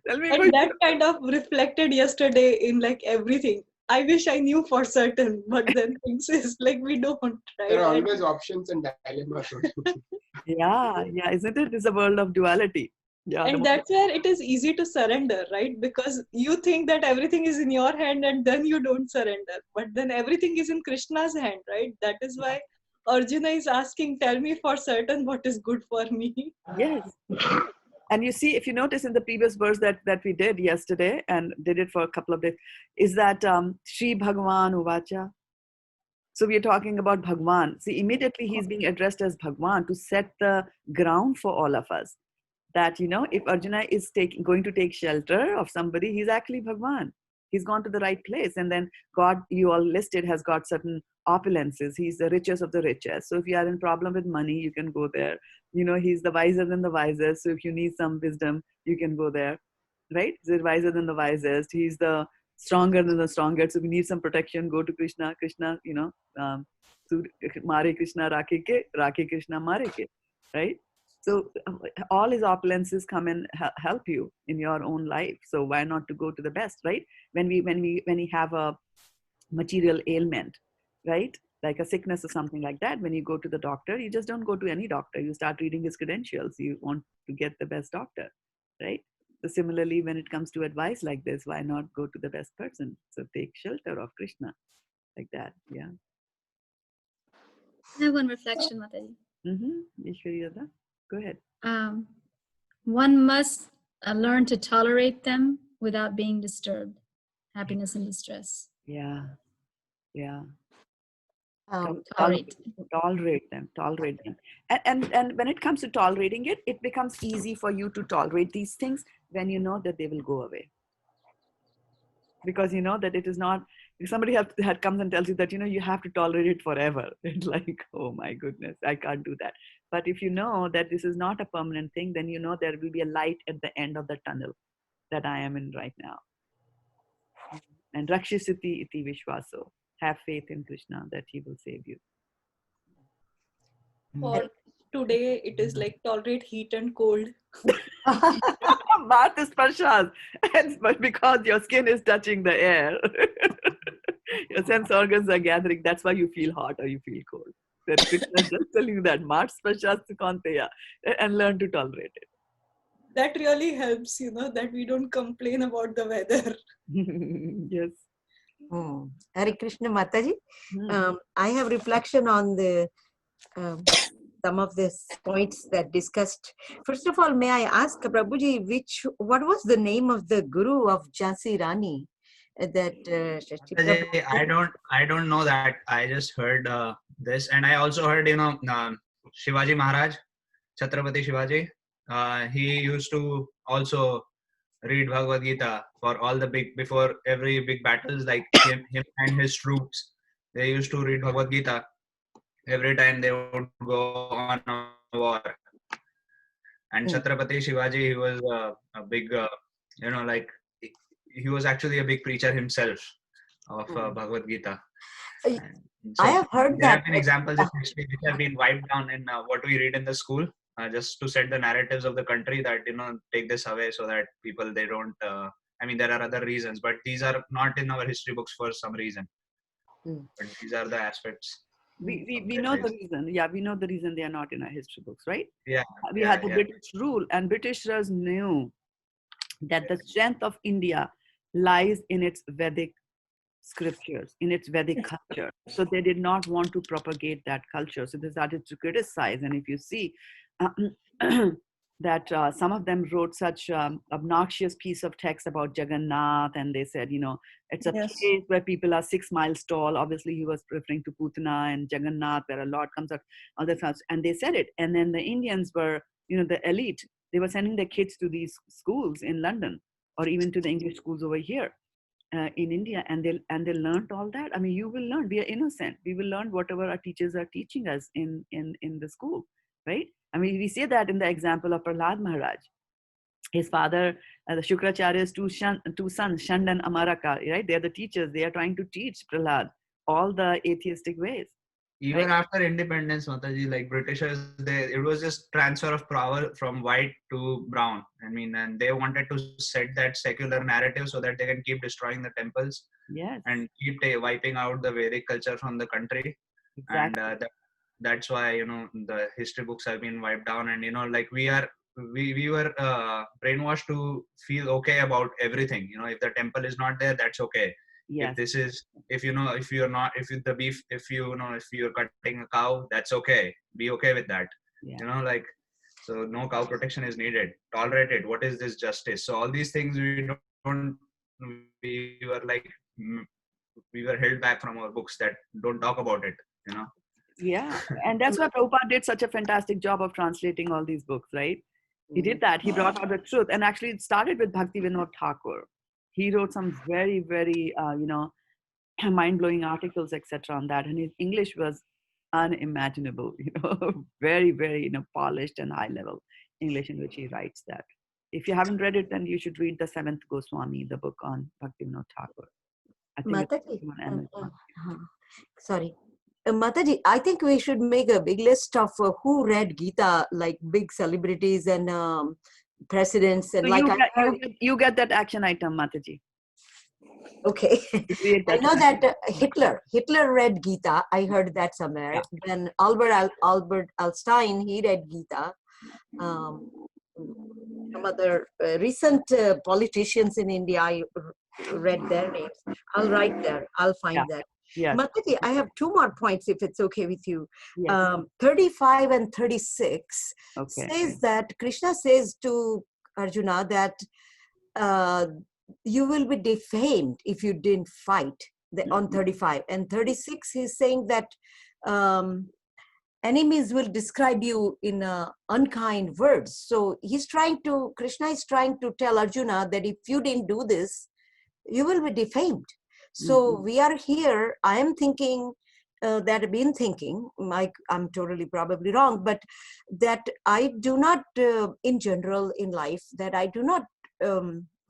Tell me
and that kind of reflected yesterday in like everything. I wish I knew for certain, but then things is like we don't, right?
There are always options and dilemmas.
Yeah, isn't it? It's a world of duality. Yeah,
and that's where it is easy to surrender, right? Because you think that everything is in your hand and then you don't surrender, but then everything is in Krishna's hand, right? That is why Arjuna is asking, tell me for certain what is good for me.
Yes. And you see, if you notice in the previous verse that we did yesterday and did it for a couple of days, is that Shri Bhagavan Uvacha. So we are talking about Bhagwan. See, immediately he's being addressed as Bhagwan to set the ground for all of us. That, if Arjuna is going to take shelter of somebody, he's actually Bhagwan. He's gone to the right place. And then God, you all listed, has got certain opulences. He's the richest of the richest. So if you are in problem with money, you can go there. He's the wiser than the wisest. So if you need some wisdom, you can go there, right? He's wiser than the wisest. He's the stronger than the strongest. So if you need some protection, go to Krishna. Krishna, Mare Krishna Rakhe Krishna Mare ke, right? So all his opulences come and help you in your own life. So why not to go to the best, right? When we have a material ailment, right? like a sickness or something like that, when you go to the doctor, you just don't go to any doctor. You start reading his credentials. You want to get the best doctor, right? So similarly, when it comes to advice like this, why not go to the best person? So take shelter of Krishna, like that. Yeah.
I have one reflection, Mataji.
Ishwari, go ahead.
One must learn to tolerate them without being disturbed. Happiness and distress.
Yeah. Yeah.
Tolerate.
Tolerate them. And when it comes to tolerating it, it becomes easy for you to tolerate these things when you know that they will go away. Because you know that it is not, if somebody had comes and tells you that, you have to tolerate it forever, it's like, oh my goodness, I can't do that. But if you know that this is not a permanent thing, then you know there will be a light at the end of the tunnel that I am in right now. And Rakshisiti iti Vishwaso. Have faith in Krishna that he will save you.
Or today it is like tolerate heat and cold.
Bhat sparshas. But because your skin is touching the air, your sense organs are gathering. That's why you feel hot or you feel cold. That Krishna is just telling you that Bhat sparshas kanteya, and learn to tolerate it.
That really helps, that we don't complain about the weather.
Yes.
Hare Krishna Mataji. I have reflection on the some of these points that discussed. First of all, may I ask Prabhuji, what was the name of the guru of Jhansi Rani? That
I don't know that. I just heard this, and I also heard Shivaji Maharaj, Chhatrapati Shivaji. He used to also read Bhagavad Gita for all the before every big battles, like him and his troops. They used to read Bhagavad Gita every time they would go on a war. And Chhatrapati Shivaji, he was a big, he was actually a big preacher himself of Bhagavad Gita. So
I have heard
there
that.
have been examples in history which have been wiped down in what we read in the school, just to set the narratives of the country that, take this away so that people, they don't, there are other reasons, but these are not in our history books for some reason. But these are the aspects.
We know the reason. Yeah, we know the reason they are not in our history books, right?
Yeah.
We had the British rule, and Britishers knew that the strength of India lies in its Vedic scriptures, in its Vedic culture. So they did not want to propagate that culture. So they started to criticize. And if you see that some of them wrote such obnoxious piece of text about Jagannath, and they said, it's a place where people are 6 miles tall. Obviously, he was referring to Putana and Jagannath, where a Lord comes out, all that stuff. And they said it. And then the Indians were, the elite. They were sending their kids to these schools in London, or even to the English schools over here in India, and they learned all that. You will learn. We are innocent. We will learn whatever our teachers are teaching us in the school, right? We say that in the example of Prahlad Maharaj. His father, the Shukracharya's two sons, Shand and Amaraka, right? They are the teachers. They are trying to teach Prahlad all the atheistic ways.
Even after independence, Mataji, like Britishers, it was just transfer of power from white to brown. And they wanted to set that secular narrative so that they can keep destroying the temples, and keep wiping out the Vedic culture from the country. Exactly. And that's why the history books have been wiped down. And we were brainwashed to feel okay about everything. If the temple is not there, that's okay. Yes. If you're cutting a cow, that's okay. Be okay with that. Yeah. So no cow protection is needed. Tolerate it. What is this justice? So all these things we were held back from our books that don't talk about it.
Yeah, and that's why Prabhupada did such a fantastic job of translating all these books, right? He did that. He brought out the truth, and actually it started with Bhakti Vinod Thakur. He wrote some very, very, mind-blowing articles, etc. on that, and his English was unimaginable. Very, very, polished and high-level English in which he writes that. If you haven't read it, then you should read the Seventh Goswami, the book on Bhakti Vinod Thakur.
Sorry. Mataji, I think we should make a big list of who read Gita, like big celebrities and presidents. And
so you get that action item, Mataji.
Okay.
Create
I
that
know that
connection.
Hitler read Gita. I heard that somewhere.
Yeah.
When Albert Einstein, he read Gita. Um, some other recent politicians in India, I read their names. I'll write there. I'll
Yeah.
find that.
Yes.
Mataji, I have two more points if it's okay with you.
Yes.
35 and 36
Okay.
says that Krishna says to Arjuna that you will be defamed if you didn't fight on 35. And 36, he's saying that um, enemies will describe you in unkind words. So Krishna is trying to tell Arjuna that if you didn't do this, you will be defamed. So we are here. I am thinking that I've been thinking, I'm totally probably wrong, but that I do not, in general in life, that I do not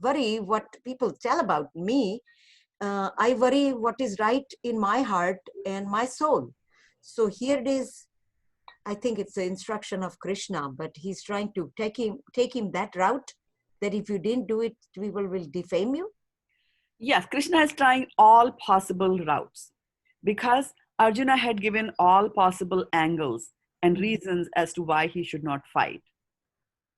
worry what people tell about me. I worry what is right in my heart and my soul. So here it is. I think it's the instruction of Krishna, but he's trying to take him that route, that if you didn't do it, people will defame you.
Yes, Krishna is trying all possible routes because Arjuna had given all possible angles and reasons as to why he should not fight,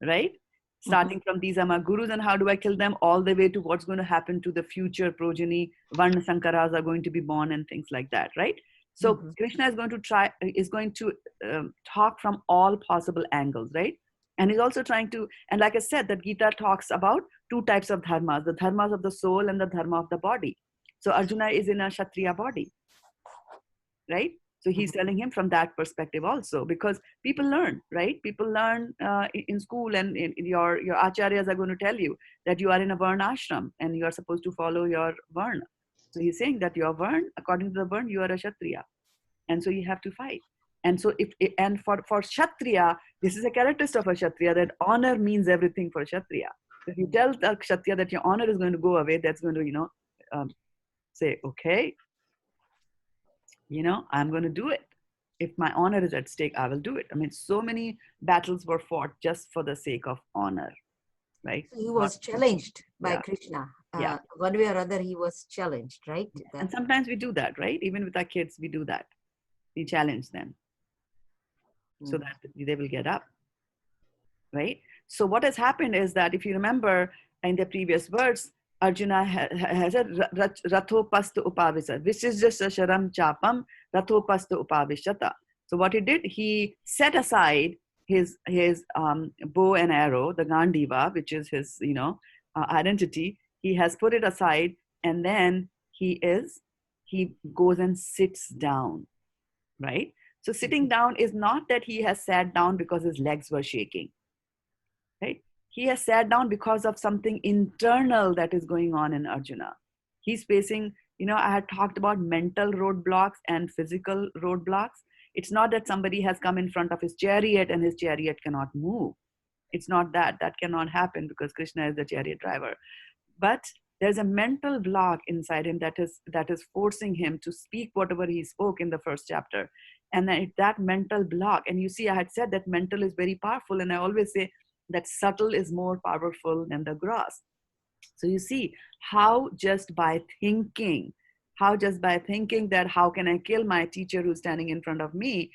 right? Starting from these are my gurus and how do I kill them, all the way to what's going to happen to the future progeny, Varna Sankaras are going to be born and things like that, right? So Krishna is going to talk from all possible angles, right? And he's also trying to, and like I said, that Gita talks about two types of dharmas, the dharmas of the soul and the dharma of the body. So Arjuna is in a Kshatriya body, right? So he's telling him from that perspective also, because people learn, right? People learn in school, and in your acharyas are going to tell you that you are in a Varna ashram and you are supposed to follow your Varna. So he's saying that your Varna, according to the Varna, you are a Kshatriya. And so you have to fight. And so for Kshatriya, this is a characteristic of a Kshatriya, that honor means everything for Kshatriya. If you tell the Kshatriya that your honor is going to go away, that's going to, say, okay, I'm going to do it. If my honor is at stake, I will do it. I mean, so many battles were fought just for the sake of honor, right?
He was challenged by
Yeah.
Krishna.
Yeah.
One way or other, he was challenged, right?
And sometimes we do that, right? Even with our kids, we do that. We challenge them so that they will get up, right? So what has happened is that if you remember in the previous verse, Arjuna has a rathopasta upavisa, which is just a sharam chapam rathopasta upavishata. So what he did, he set aside his bow and arrow, the Gandiva, which is his identity. He has put it aside, and then he goes and sits down, right? So sitting down is not that he has sat down because his legs were shaking, right? He has sat down because of something internal that is going on in Arjuna. He's facing, I had talked about mental roadblocks and physical roadblocks. It's not that somebody has come in front of his chariot and his chariot cannot move. It's not that. That cannot happen because Krishna is the chariot driver. But there's a mental block inside him that is forcing him to speak whatever he spoke in the first chapter. And then that mental block, and you see, I had said that mental is very powerful, and I always say that subtle is more powerful than the gross. So you see how just by thinking that how can I kill my teacher who's standing in front of me,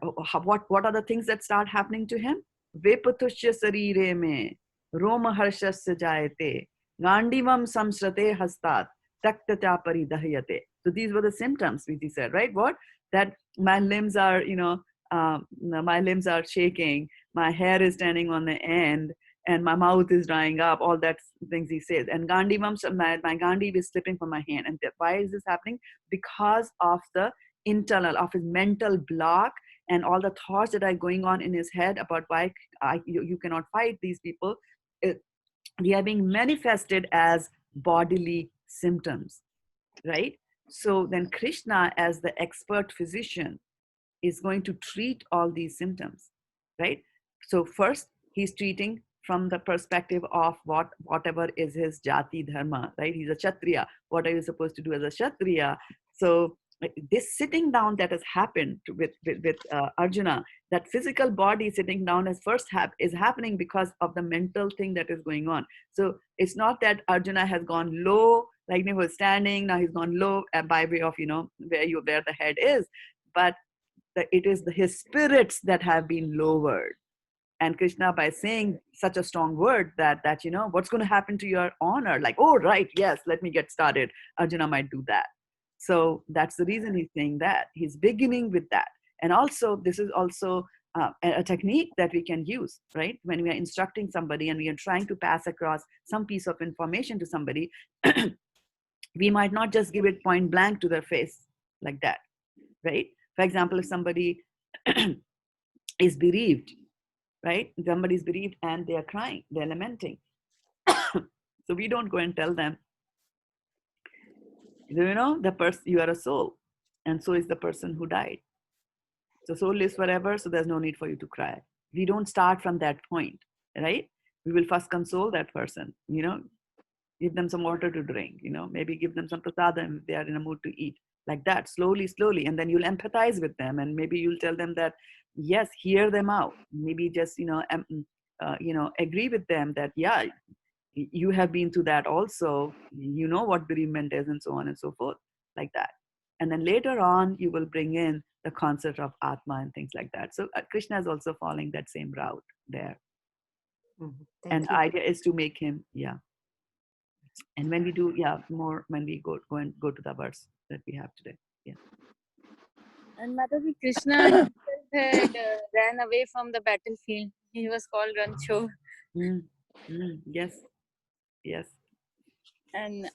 what are the things that start happening to him? Vepatusya sarire me roma harshasya jayate gandivam samsrate hastat taktata paridahyate. So these were the symptoms which he said, right? What? That my limbs are, my limbs are shaking, my hair is standing on the end, and my mouth is drying up, all that things he says. And Gandivam, my Gandiv is slipping from my hand. And why is this happening? Because of the internal, of his mental block and all the thoughts that are going on in his head about why you cannot fight these people. They are being manifested as bodily symptoms, right? So then Krishna, as the expert physician, is going to treat all these symptoms, right? So first, he's treating from the perspective of whatever is his jati dharma, right? He's a Kshatriya. What are you supposed to do as a Kshatriya? So this sitting down that has happened with Arjuna, that physical body sitting down is happening because of the mental thing that is going on. So it's not that Arjuna has gone low Like he was standing, now he's gone low by way of, where the head is. But it is his spirits that have been lowered. And Krishna, by saying such a strong word that what's going to happen to your honor? Like, oh, right, yes, let me get started. Arjuna might do that. So that's the reason he's saying that. He's beginning with that. And also, this is also a technique that we can use, right? When we are instructing somebody and we are trying to pass across some piece of information to somebody, we might not just give it point blank to their face like that, right? For example, if somebody is bereaved, right? Somebody's bereaved and they are crying, they're lamenting. So we don't go and tell them, you are a soul, and so is the person who died. So soul lives forever, so there's no need for you to cry. We don't start from that point, right? We will first console that person, give them some water to drink, maybe give them some prasadam if they are in a mood to eat, like that, slowly, and then you'll empathize with them, and maybe you'll tell them that, yes, hear them out. Maybe just, agree with them that, yeah, you have been through that also, you know what bereavement is, and so on and so forth, like that. And then later on, you will bring in the concept of Atma and things like that. So Krishna is also following that same route there. And the idea is to make him, and when we do, more when we go to the verse that we have today.
And Mataji, Krishna himself had ran away from the battlefield. He was called Rancho.
Yes.
And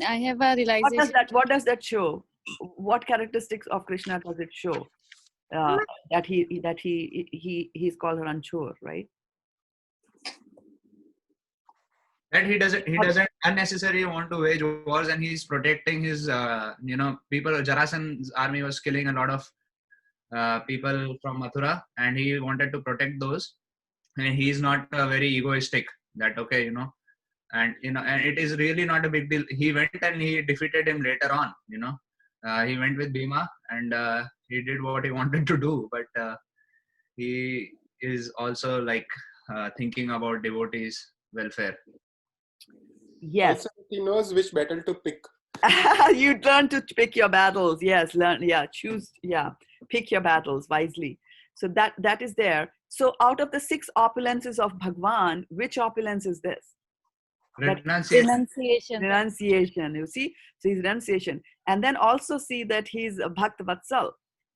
I have a realization.
What does that show? What characteristics of Krishna does it show? That he's called Ranchor, right?
That he doesn't unnecessarily want to wage wars, and he's protecting his people. Jarasan's army was killing a lot of people from Mathura, and he wanted to protect those. And he's not very egoistic. That and and it is really not a big deal. He went and he defeated him later on. He went with Bhima and he did what he wanted to do, but he is also like thinking about devotees' welfare.
Yes.
Also, he knows which battle to pick.
You learn to pick your battles. Yes, choose. Pick your battles wisely. So that is there. So out of the 6 opulences of Bhagwan, which opulence is this?
Renunciation.
Renunciation. You see, so he's renunciation, and then also see that he's a Bhakt Vatsal.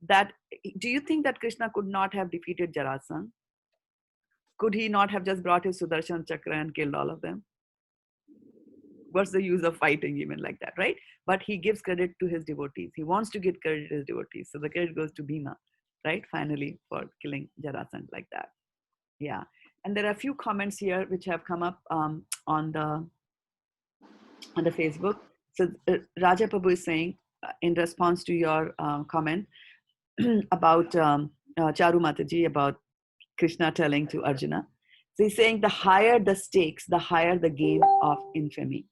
That, do you think that Krishna could not have defeated Jarasandha? Could he not have just brought his Sudarshan Chakra and killed all of them? What's the use of fighting even like that, right? But he gives credit to his devotees. He wants to give credit to his devotees. So the credit goes to Bhima, right? Finally, for killing Jarasandha like that. Yeah. And there are a few comments here which have come up on the Facebook. So Raja Prabhu is saying, in response to your comment about Charu Mataji, about Krishna telling to Arjuna. So he's saying the higher the stakes, the higher the game of infamy.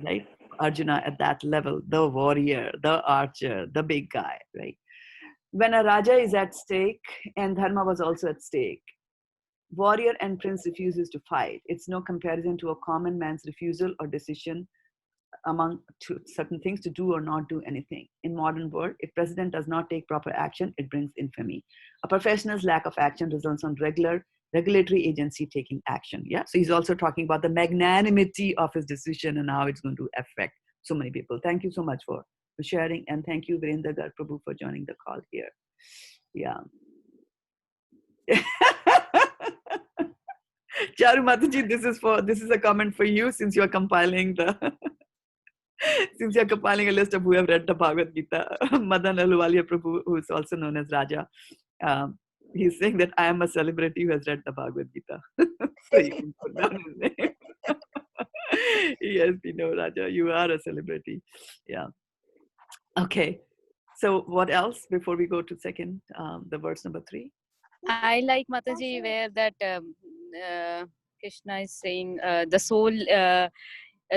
Right? Arjuna at that level, the warrior, the archer, the big guy, right? When a Raja is at stake, and Dharma was also at stake, warrior and prince refuses to fight. It's no comparison to a common man's refusal or decision among certain things to do or not do anything. In modern world, if president does not take proper action, it brings infamy. A professional's lack of action results on regulatory agency taking action. Yeah. So he's also talking about the magnanimity of his decision and how it's going to affect so many people. Thank you so much for sharing, and thank you, Virendra Garg Prabhu, for joining the call here. Yeah. Charu Mataji, this is a comment for you, since you're compiling a list of who have read the Bhagavad Gita. Madan Ahluwalia Prabhu, who is also known as Raja, he's saying that I am a celebrity who has read the Bhagavad Gita. So you can put down his name. Yes, we know, Raja, you are a celebrity. Yeah. Okay. So what else before we go to the verse number 3?
I like Mataji where that Krishna is saying the soul,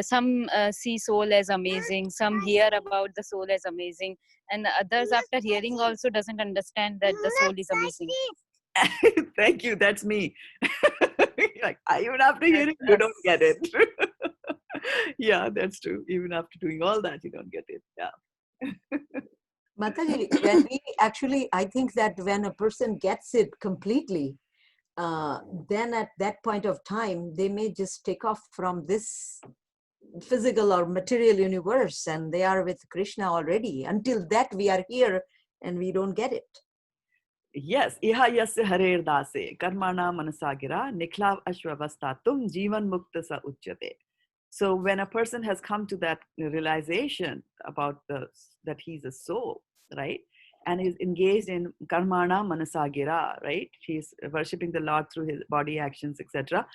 some see soul as amazing, some hear about the soul as amazing, and others after hearing also doesn't understand that the soul is amazing.
Thank you, that's me. Like, even after hearing, you don't get it. Yeah, that's true. Even after doing all that, you don't get it. Yeah.
Mataji, when we actually, I think that when a person gets it completely, then at that point of time, they may just take off from this physical or material universe and they are with Krishna already. Until that, we are here and we don't get it.
Yes, iha yasya harer dase karmana manasagira niklav ashwavastatum jivan mukta sa uchyate. So when a person has come to that realization about that he's a soul, right, and is engaged in karmana manasagira, right, he's worshipping the Lord through his body actions, etc.,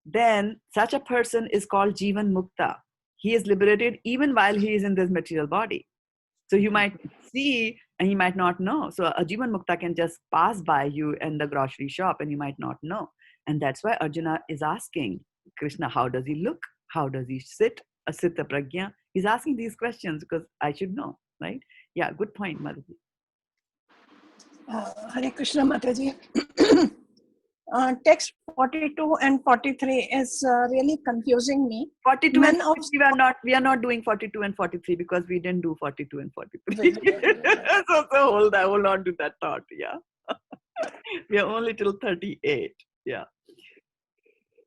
then such a person is called jivan mukta. He is liberated even while he is in this material body. So you might see and you might not know. So a jivan mukta can just pass by you in the grocery shop and you might not know. And that's why Arjuna is asking Krishna, how does he look? How does he sit? Asita pragya. He's asking these questions because I should know, right? Yeah, good point, Madhavi.
Hare Krishna, Mataji. Text 42 and 43 is really confusing me.
42
Men
and
of
43, we are not doing 42 and 43 because we didn't do 42 and 43. so hold on to that thought. Yeah. We are only till 38. Yeah.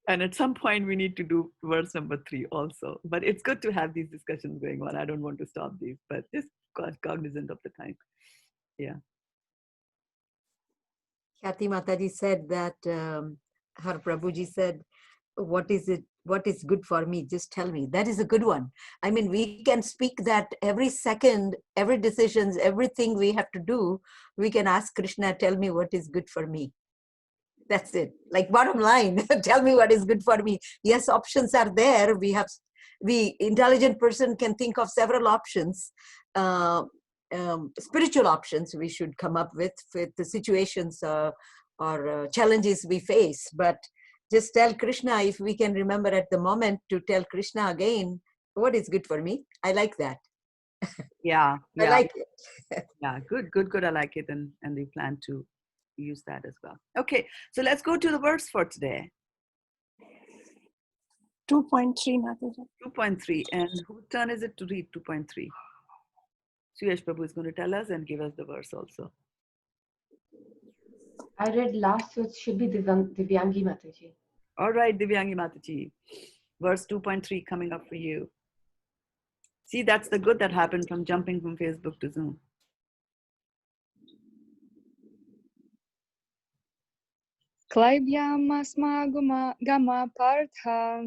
And at some point we need to do verse number 3 also. But it's good to have these discussions going on. I don't want to stop these, but just cognizant of the time. Yeah.
Khyati Mataji said that her Prabhuji said, what is good for me? Just tell me. That is a good one. I mean, we can speak that every second, every decisions, everything we have to do, we can ask Krishna, tell me what is good for me. That's it. Like bottom line, tell me what is good for me. Yes, options are there. Intelligent person can think of several options. Spiritual options we should come up with the situations or challenges we face. But just tell Krishna, if we can remember at the moment to tell Krishna again, what is good for me? I like that.
Yeah.
I like it.
Yeah, good. I like it. And we plan to use that as well. Okay, so let's go to the verse for today.
2.3, Mataji.
2.3. And whose turn is it to read 2.3? Suyash Prabhu is going to tell us and give us the verse also.
I read last, so it should be Divyangi Mataji.
All right, Divyangi Mataji. Verse 2.3 coming up for you. See, that's the good that happened from jumping from Facebook to Zoom.
Klaibyam gama partha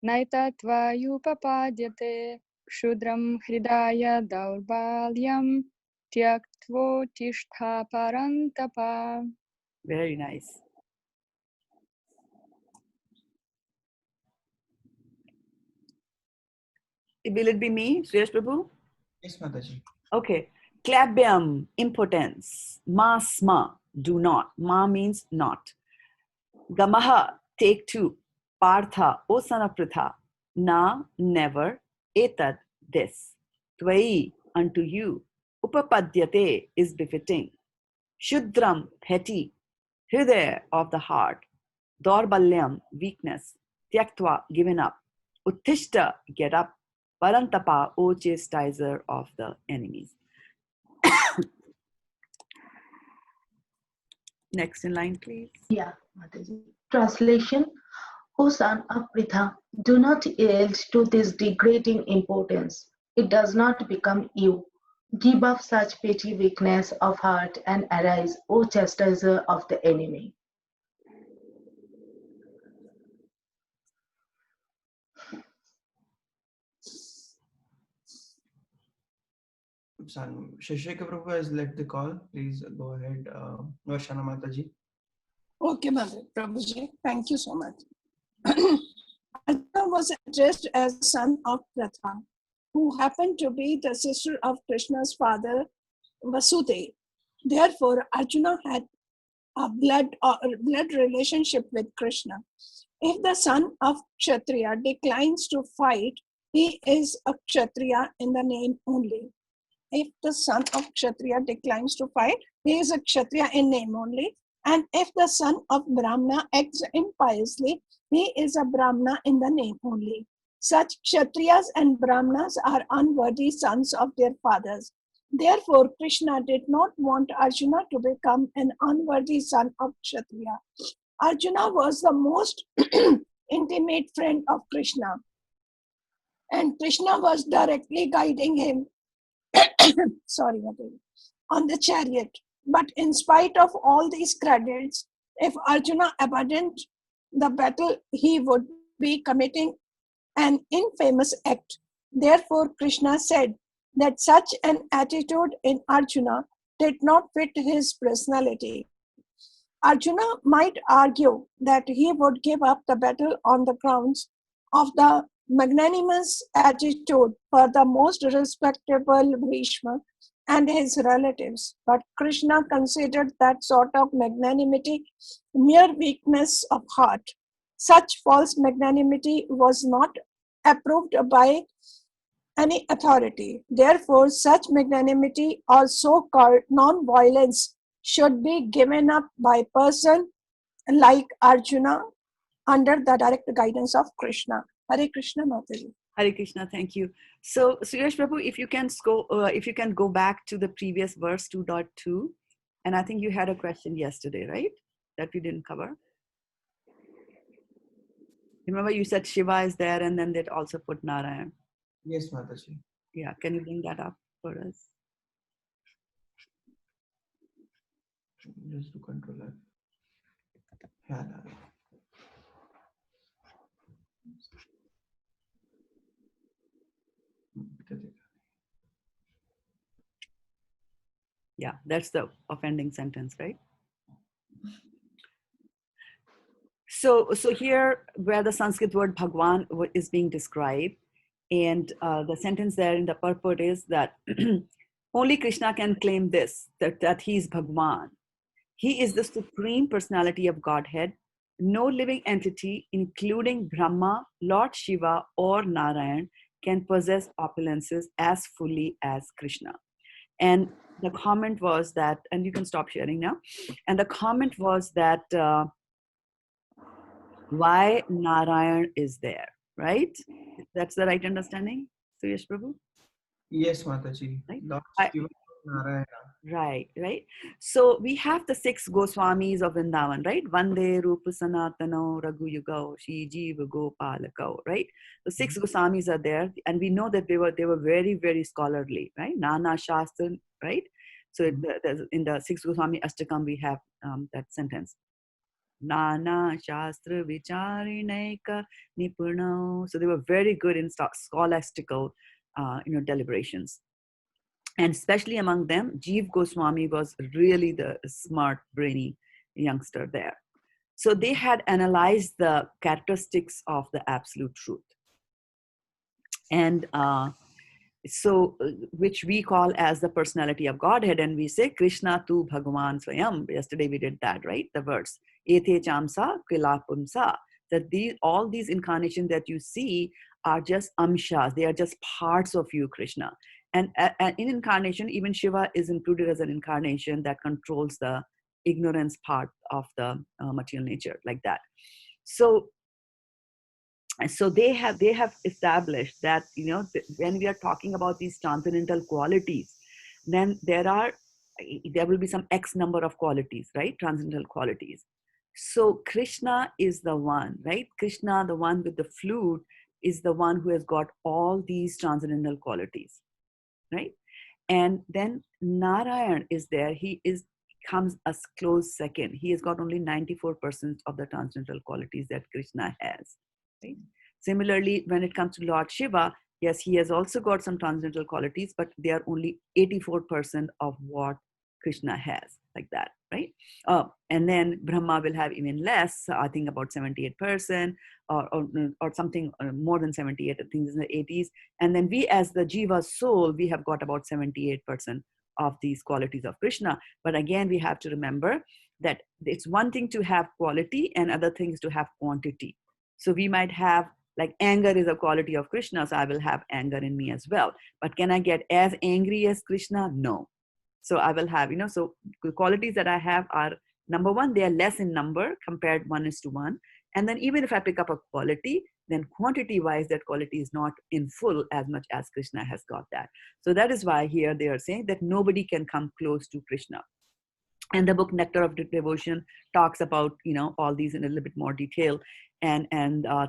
naitatva yupapadyate shudram hridaya daurbalyam tyaktvo tishtha parantapa.
Very nice. Will it be me, Suyash Prabhu?
Yes, Mataji.
Okay. Klabyam, impotence. Ma sma, do not. Ma means not. Gamaha, take to. Partha, O son of Pritha. Na, never. Etad, this. Tvai, unto you. Upapadyate is befitting. Shudram, petty. Hridaya, of the heart. Dorbalyam, weakness. Tyaktva, given up. Uttishta, get up. Parantapa, O chastiser of the enemies. Next in line, please.
Yeah, Mataji. Translation: O son of Pritha, do not yield to this degrading importance. It does not become you. Give up such petty weakness of heart and arise, O chastiser of the enemy.
Shashika Prabhu has led the call. Please go ahead, Varshana Mataji.
Okay, Prabhuji. Thank you so much. Arjuna was addressed as son of Pratha, who happened to be the sister of Krishna's father, Vasudeva. Therefore, Arjuna had a blood relationship with Krishna. If the son of Kshatriya declines to fight, he is a Kshatriya in the name only. If the son of Kshatriya declines to fight, he is a Kshatriya in name only. And if the son of Brahmana acts impiously, he is a Brahmana in the name only. Such Kshatriyas and Brahmanas are unworthy sons of their fathers. Therefore, Krishna did not want Arjuna to become an unworthy son of Kshatriya. Arjuna was the most intimate friend of Krishna, and Krishna was directly guiding him on the chariot. But in spite of all these credits, if Arjuna abandoned the battle, he would be committing an infamous act. Therefore, Krishna said that such an attitude in Arjuna did not fit his personality. Arjuna might argue that he would give up the battle on the grounds of the magnanimous attitude for the most respectable Bhishma and his relatives. But Krishna considered that sort of magnanimity mere weakness of heart. Such false magnanimity was not approved by any authority. Therefore, such magnanimity or so-called non-violence should be given up by person like Arjuna under the direct guidance of Krishna. Hare Krishna, Mataji.
Hare Krishna, thank you. So, Suyash Prabhu, if you can go back to the previous verse 2.2, and I think you had a question yesterday, right? That we didn't cover. Remember, you said Shiva is there, and then they also put Narayan.
Yes, Mataji.
Yeah, can you bring that up for us?
Just to control it. Yeah.
Yeah, that's the offending sentence, right? So here where the Sanskrit word Bhagwan is being described, and the sentence there in the purport is that only Krishna can claim this, that he is Bhagwan. He is the supreme personality of Godhead. No living entity, including Brahma, Lord Shiva, or Narayan, can possess opulences as fully as Krishna. And the comment was that, and you can stop sharing now, and the comment was that why Narayan is there, right? That's the right understanding, Suyash Prabhu?
Yes, Mataji.
Right?
Lord Shiva, Narayana.
Right. So we have the 6 Goswamis of Vrindavan, right? Vande Rupa Sanatano Raghu Yugo Shri Jiva Gopalako, right? The 6 Goswamis are there, and we know that they were very, very scholarly, right? Nana Shastra, right? So in the 6 Goswami Ashtakam we have that sentence. Nana Shastra Vicharinaika Nipurno. So they were very good in scholastical deliberations. And especially among them, Jeev Goswami was really the smart, brainy youngster there. So they had analyzed the characteristics of the absolute truth. And which we call as the personality of Godhead, and we say Krishna tu Bhagavan Swayam. Yesterday we did that, right? The verse Ete Chamsa Kilapumsa. That all these incarnations that you see are just amshas. They are just parts of you, Krishna. And in incarnation, even Shiva is included as an incarnation that controls the ignorance part of the material nature, like that. So they have established that when we are talking about these transcendental qualities, then there will be some X number of qualities, right? Transcendental qualities. So Krishna is the one, right? Krishna, the one with the flute, is the one who has got all these transcendental qualities, right? And then Narayan is there. He comes a close second. He has got only 94% of the transcendental qualities that Krishna has. Right? Similarly, when it comes to Lord Shiva, yes, he has also got some transcendental qualities, but they are only 84% of what Krishna has, like that, right? And then Brahma will have even less, I think about 78%, or something more than 78, I think it's in the 80s. And then we, as the Jiva soul, we have got about 78% of these qualities of Krishna. But again, we have to remember that it's one thing to have quality and other things to have quantity. So we might have, like, anger is a quality of Krishna, so I will have anger in me as well. But can I get as angry as Krishna? No. So I will have, so the qualities that I have are, number one, they are less in number compared 1:1. And then even if I pick up a quality, then quantity wise, that quality is not in full as much as Krishna has got that. So that is why here they are saying that nobody can come close to Krishna. And the book Nectar of Devotion talks about, all these in a little bit more detail, and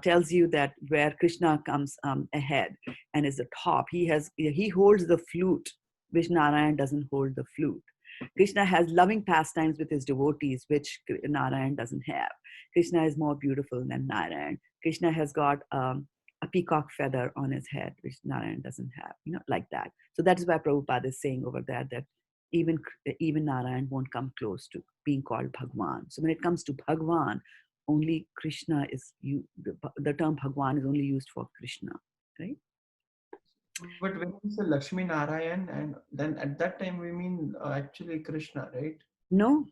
tells you that where Krishna comes ahead and is the top, he holds the flute, which Narayan doesn't hold the flute. Krishna has loving pastimes with his devotees, which Narayan doesn't have. Krishna is more beautiful than Narayan. Krishna has got a peacock feather on his head, which Narayan doesn't have, like that. So that is why Prabhupada is saying over there that even Narayan won't come close to being called Bhagwan. So when it comes to Bhagwan, only Krishna is the term Bhagwan is only used for Krishna, right?
But when we say Lakshmi Narayan, and then at that time we mean actually Krishna, right?
No.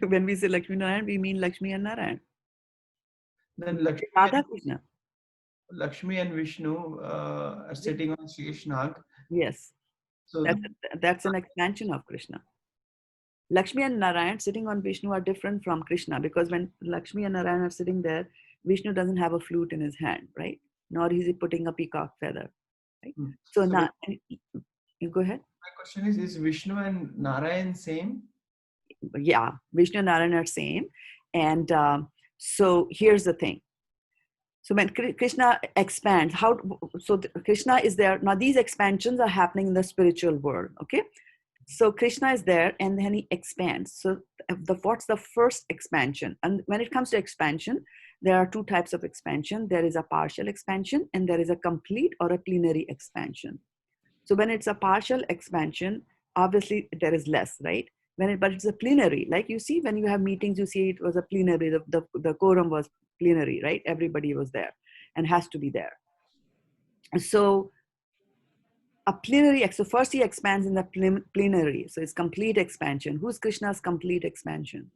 When we say Lakshmi Narayan, we mean Lakshmi and Narayan.
Then Lakshmi and Vishnu are sitting on Sheshnag.
Yes. So that's an expansion of Krishna. Lakshmi and Narayan sitting on Vishnu are different from Krishna, because when Lakshmi and Narayan are sitting there, Vishnu doesn't have a flute in his hand, right? Nor is he putting a peacock feather, right? So now, you go ahead.
My question is Vishnu and Narayan same?
Yeah, Vishnu and Narayan are same. And so here's the thing. So when Krishna expands, Krishna is there. Now these expansions are happening in the spiritual world, okay? So Krishna is there and then he expands. So what's the first expansion? And when it comes to expansion, there are two types of expansion. There is a partial expansion and there is a complete or a plenary expansion. So when it's a partial expansion, obviously there is less, right? But it's a plenary, like you see when you have meetings, you see it was a plenary, the quorum was plenary, right? Everybody was there and has to be there. So a plenary, so first he expands in the plenary. So it's complete expansion. Who's Krishna's complete expansion?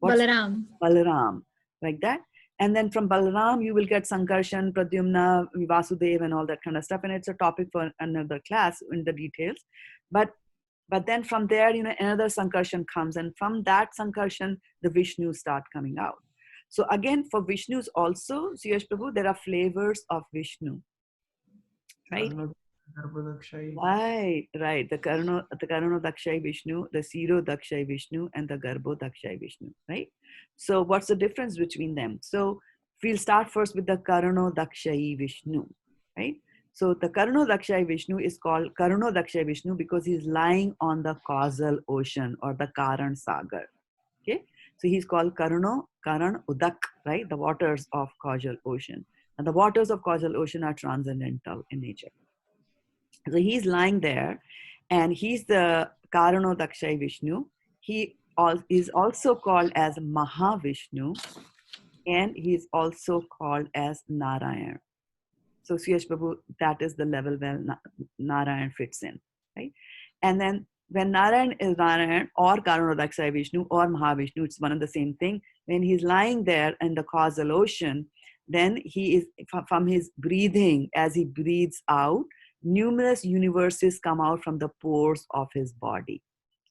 Balaram.
Balaram, like that. And then from Balaram, you will get Sankarshan, Pradyumna, Vasudeva, and all that kind of stuff. And it's a topic for another class in the details. But then from there, another Sankarshan comes. And from that Sankarshan, the Vishnus start coming out. So again, for Vishnus also, Suyash Prabhu, there are flavors of Vishnu, right? Right. The Karno Dakshai Vishnu, the Siro Dakshai Vishnu, and the Garbo Dakshai Vishnu, right? So what's the difference between them? So we'll start first with the Karno Dakshai Vishnu, right? So the Karno Dakshai Vishnu is called Karno Dakshai Vishnu because he's lying on the causal ocean or the Karan Sagar, okay? So he's called Karan Udak, right? The waters of causal ocean. And the waters of causal ocean are transcendental in nature. So he's lying there and he's the Karano Dakshai Vishnu. He is also called as Mahavishnu and he's also called as Narayan. So Suyash Prabhu, that is the level where Narayan fits in, right? And then when Narayan is Narayan or Karano Dakshai Vishnu or Mahavishnu, it's one and the same thing. When he's lying there in the causal ocean, then he is, from his breathing, as he breathes out, numerous universes come out from the pores of his body.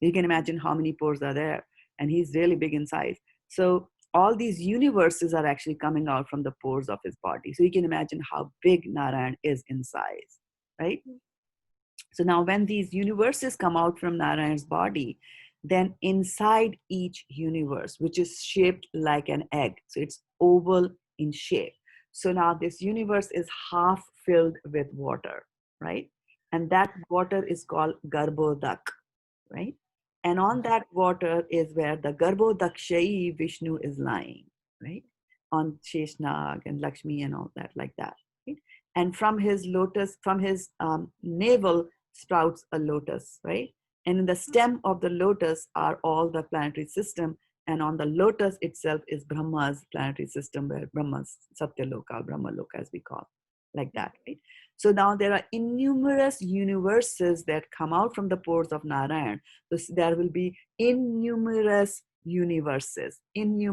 You can imagine how many pores are there, and he's really big in size. So all these universes are actually coming out from the pores of his body. So you can imagine how big Narayan is in size, right? So now when these universes come out from Narayan's body, then inside each universe, which is shaped like an egg, so it's oval in shape. So now this universe is half filled with water, right? And that water is called Garbhodak, right? And on that water is where the Garbhodakshai Vishnu is lying, right? On Sheshnag and Lakshmi and all that, like that, right? And from his lotus, from his navel sprouts a lotus, right? And in the stem of the lotus are all the planetary system. And on the lotus itself is Brahma's planetary system, where Brahma's Satyaloka, Brahmaloka as we call, like that, right? So now there are innumerous universes that come out from the pores of Narayan. So there will be innumerous universes. And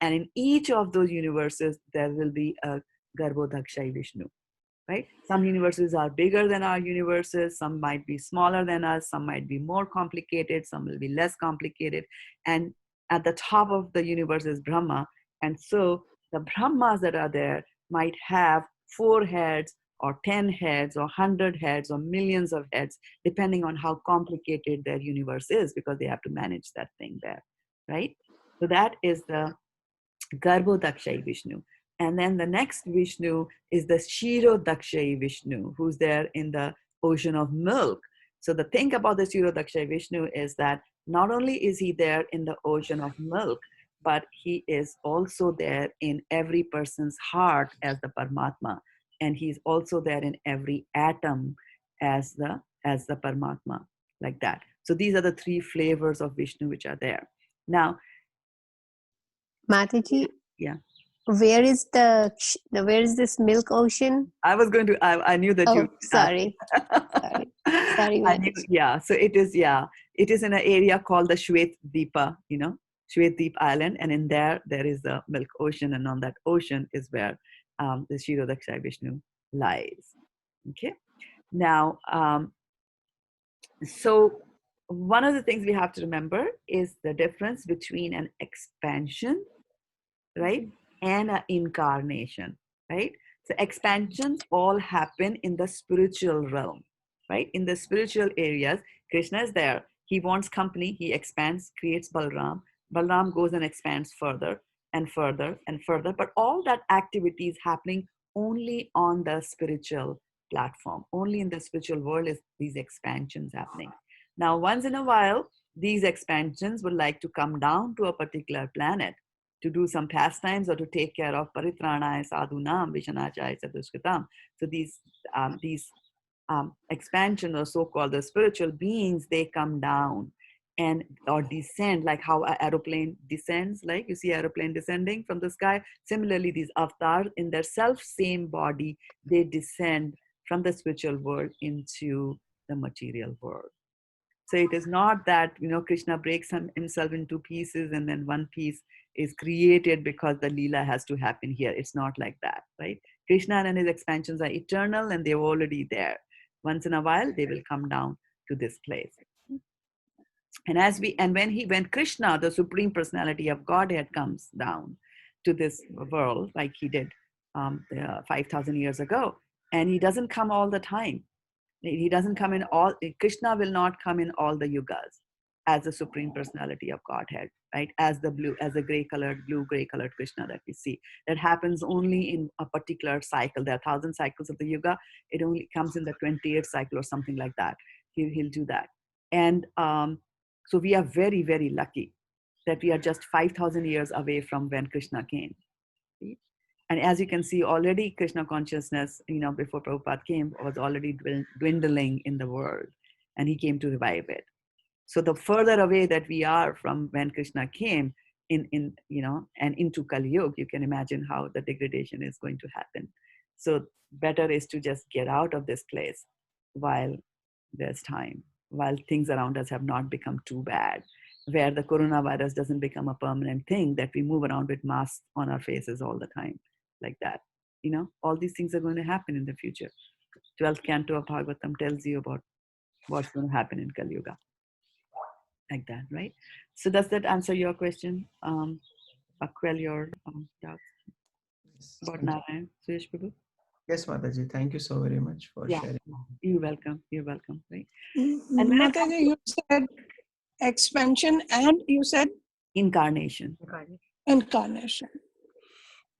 in each of those universes, there will be a Garbhodakshai Vishnu, right? Some universes are bigger than our universes. Some might be smaller than us. Some might be more complicated. Some will be less complicated. And at the top of the universe is Brahma. And so The Brahmas that are there might have 4 heads or 10 heads or 100 heads or millions of heads, depending on how complicated their universe is, because they have to manage that thing there, right? So that is the Garbhodakshayi Vishnu. And then the next Vishnu is the Kshirodakshayi Vishnu, who's there in the ocean of milk. So the thing about the Kshirodakshayi Vishnu is that not only is he there in the ocean of milk, but he is also there in every person's heart as the Paramatma. And he's also there in every atom as the Paramatma, like that. So these are the 3 flavors of Vishnu which are there. Now,
Mataji,
yeah.
where is this milk ocean?
I was going to, I knew that you.
Sorry. Sorry,
I knew, yeah. So it is in an area called the Shraddha-devi, Shraddha-devi Island. And in there is the milk ocean. And on that ocean is where the Kshirodakshayi Vishnu lies. Okay. Now, so one of the things we have to remember is the difference between an expansion, right, and an incarnation, right? So expansions all happen in the spiritual realm, right? In the spiritual areas, Krishna is there. He wants company. He expands, creates Balram. Balram goes and expands further and further and further. But all that activity is happening only on the spiritual platform. Only in the spiritual world is these expansions happening. Now, once in a while, these expansions would like to come down to a particular planet to do some pastimes or to take care of paritranaya sadhunam vishanachaya chadushkatam. So these expansion, or so-called the spiritual beings, they come down and or descend, like how an aeroplane descends, like you see aeroplane descending from the sky. Similarly, these avatars in their self same body, they descend from the spiritual world into the material world. So it is not that, Krishna breaks himself into pieces and then one piece is created because the Leela has to happen here. It's not like that, right? Krishna and his expansions are eternal and they're already there. Once in a while, they will come down to this place. And when Krishna, the Supreme Personality of Godhead, comes down to this world, like he did 5,000 years ago, and he doesn't come all the time. He doesn't come in all, Krishna will not come in all the yugas as the Supreme Personality of Godhead, right? As the blue-gray colored Krishna that we see. That happens only in a particular cycle. There are 1,000 cycles of the yuga. It only comes in the 28th cycle or something like that. He'll do that. And so we are very, very lucky that we are just 5,000 years away from when Krishna came. And as you can see already, Krishna consciousness, before Prabhupada came, was already dwindling in the world, and he came to revive it. So the further away that we are from when Krishna came and into Kali Yuga, you can imagine how the degradation is going to happen. So better is to just get out of this place while there's time, while things around us have not become too bad, where the coronavirus doesn't become a permanent thing that we move around with masks on our faces all the time. Like that, all these things are going to happen in the future. 12th canto of Bhagavatam tells you about what's going to happen in Kali Yuga. Like that, right? So does that answer your question? Quell your doubts about Narayan, Suyesh Prabhu?
Yes, Mataji. Thank you so very much for sharing.
You're welcome. You're welcome. Right?
And Mataji, you said expansion and you said
incarnation.
Incarnation.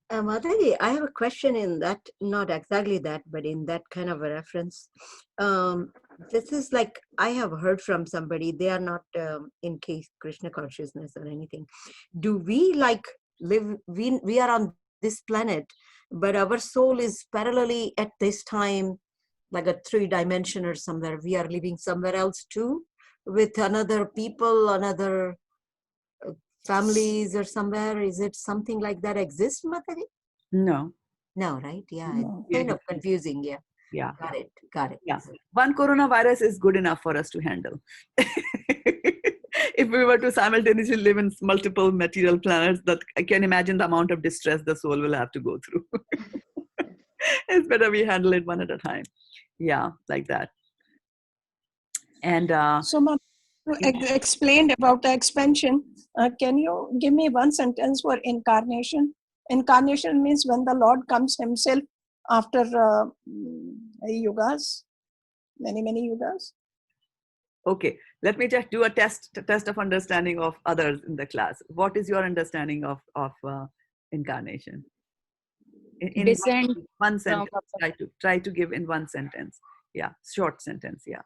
Mataji, I have a question in that, not exactly that, but in that kind of a reference. This is like, I have heard from somebody, they are not in case Krishna consciousness or anything. Do we live, we are on this planet, but our soul is parallelly at this time, like a 3-dimension or somewhere. We are living somewhere else too, with another people, another families or somewhere. Is it something like that exists, Mataji?
No.
No, right? Yeah, it's kind of confusing. Yeah.
Yeah.
Got it.
Yeah. One coronavirus is good enough for us to handle. If we were to simultaneously live in multiple material planets, that I can imagine the amount of distress the soul will have to go through. It's better we handle it one at a time. Yeah, like that. And
so explained about the expansion. Can you give me one sentence for incarnation? Incarnation means when the Lord comes himself after yugas, many yugas.
Okay, let me just do a test of understanding of others in the class. What is your understanding of incarnation? In
Descent
one
from
sentence. Try to give in one sentence. Yeah, short sentence. Yeah.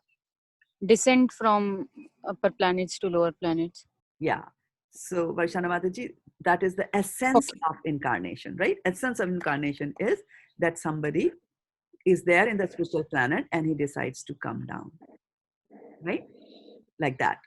descent from upper planets to lower planets.
Yeah. So Varshana Mataji, that is the essence of incarnation, right? Essence of incarnation is that somebody is there in the spiritual planet and he decides to come down, right? Like that.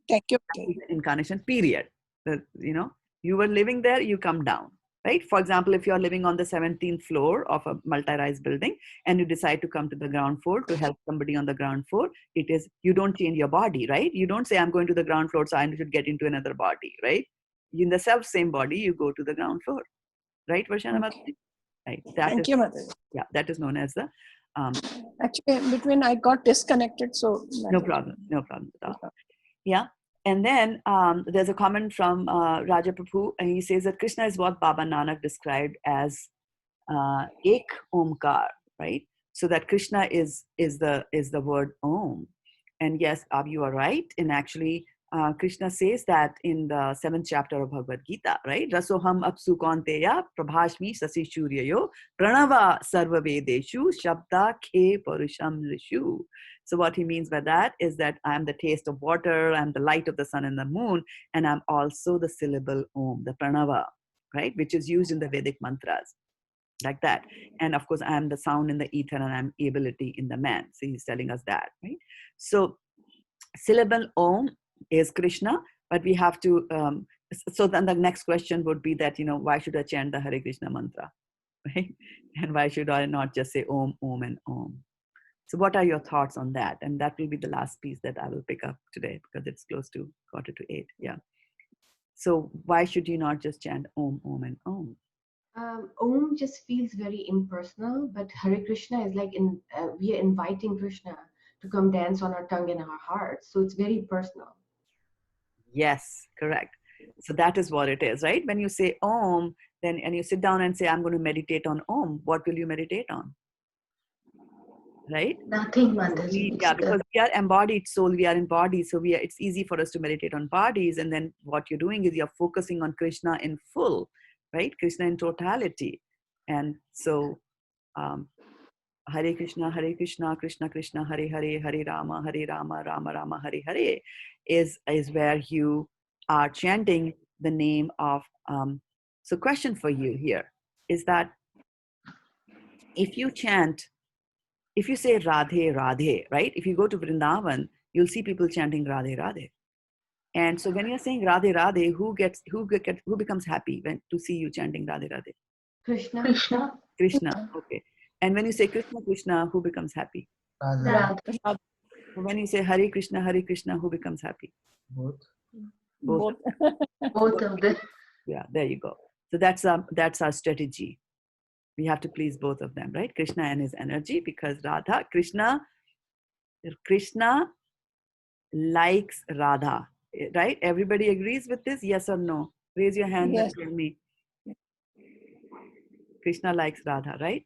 Thank you.
That is the incarnation period. You know, you were living there, you come down, right? For example, if you're living on the 17th floor of a multi-rise building and you decide to come to the ground floor to help somebody on the ground floor, it is, you don't change your body, right? You don't say, I'm going to the ground floor, so I should get into another body, right? In the same body, you go to the ground floor, right, Varshana Mataji? Right.
Thank you, Mataji.
Yeah, that is known as the
actually between I got disconnected, so
no problem at all. Yeah. And then there's a comment from Raja Prabhu, and he says that Krishna is what Baba Nanak described as Ek Omkar, right? So that Krishna is the word Om. And yes, you are right. And actually, Krishna says that in the 7th chapter of Bhagavad Gita, right? Rasoham apsu konteya prabhashmi sasi shuryayo pranava sarva vedeshu shabda khe parusham rishu. So what he means by that is that I am the taste of water, I'm the light of the sun and the moon, and I'm also the syllable Om, the pranava, right? Which is used in the Vedic mantras, like that. And of course, I am the sound in the ether and I'm ability in the man. So he's telling us that, right? So syllable Om is Krishna, but we have to, so then the next question would be that, why should I chant the Hare Krishna mantra, right? And why should I not just say Om, Om, and Om? So what are your thoughts on that? And that will be the last piece that I will pick up today because it's close to 7:45. Yeah. So why should you not just chant Om, Om, and Om?
Om just feels very impersonal, but Hare Krishna is like we are inviting Krishna to come dance on our tongue and our hearts. So it's very personal.
Yes, correct. So that is what it is, right? When you say Om, then and you sit down and say, I'm going to meditate on Om, what will you meditate on? Right?
Nothing, Mataji.
Yeah, because we are embodied soul, we are in bodies, so it's easy for us to meditate on bodies. And then what you're doing is you're focusing on Krishna in full, right? Krishna in totality. And so Hare Krishna, Krishna Krishna, Hare Hare, Hare Rama, Rama Rama, Hare Hare is where you are chanting the name of. So question for you here is that if you say Radhe Radhe, right? If you go to Vrindavan, you'll see people chanting Radhe Radhe. And so when you're saying Radhe Radhe, who becomes happy when to see you chanting Radhe Radhe? Krishna. Okay. And when you say Krishna Krishna, who becomes happy?
Radha.
When you say Hare Krishna, who becomes happy?
Both of them.
Yeah, there you go. So that's our strategy. We have to please both of them, right? Krishna and his energy, because Krishna likes Radha, right? Everybody agrees with this? Yes or no? Raise your hand and tell me. Krishna likes Radha, right?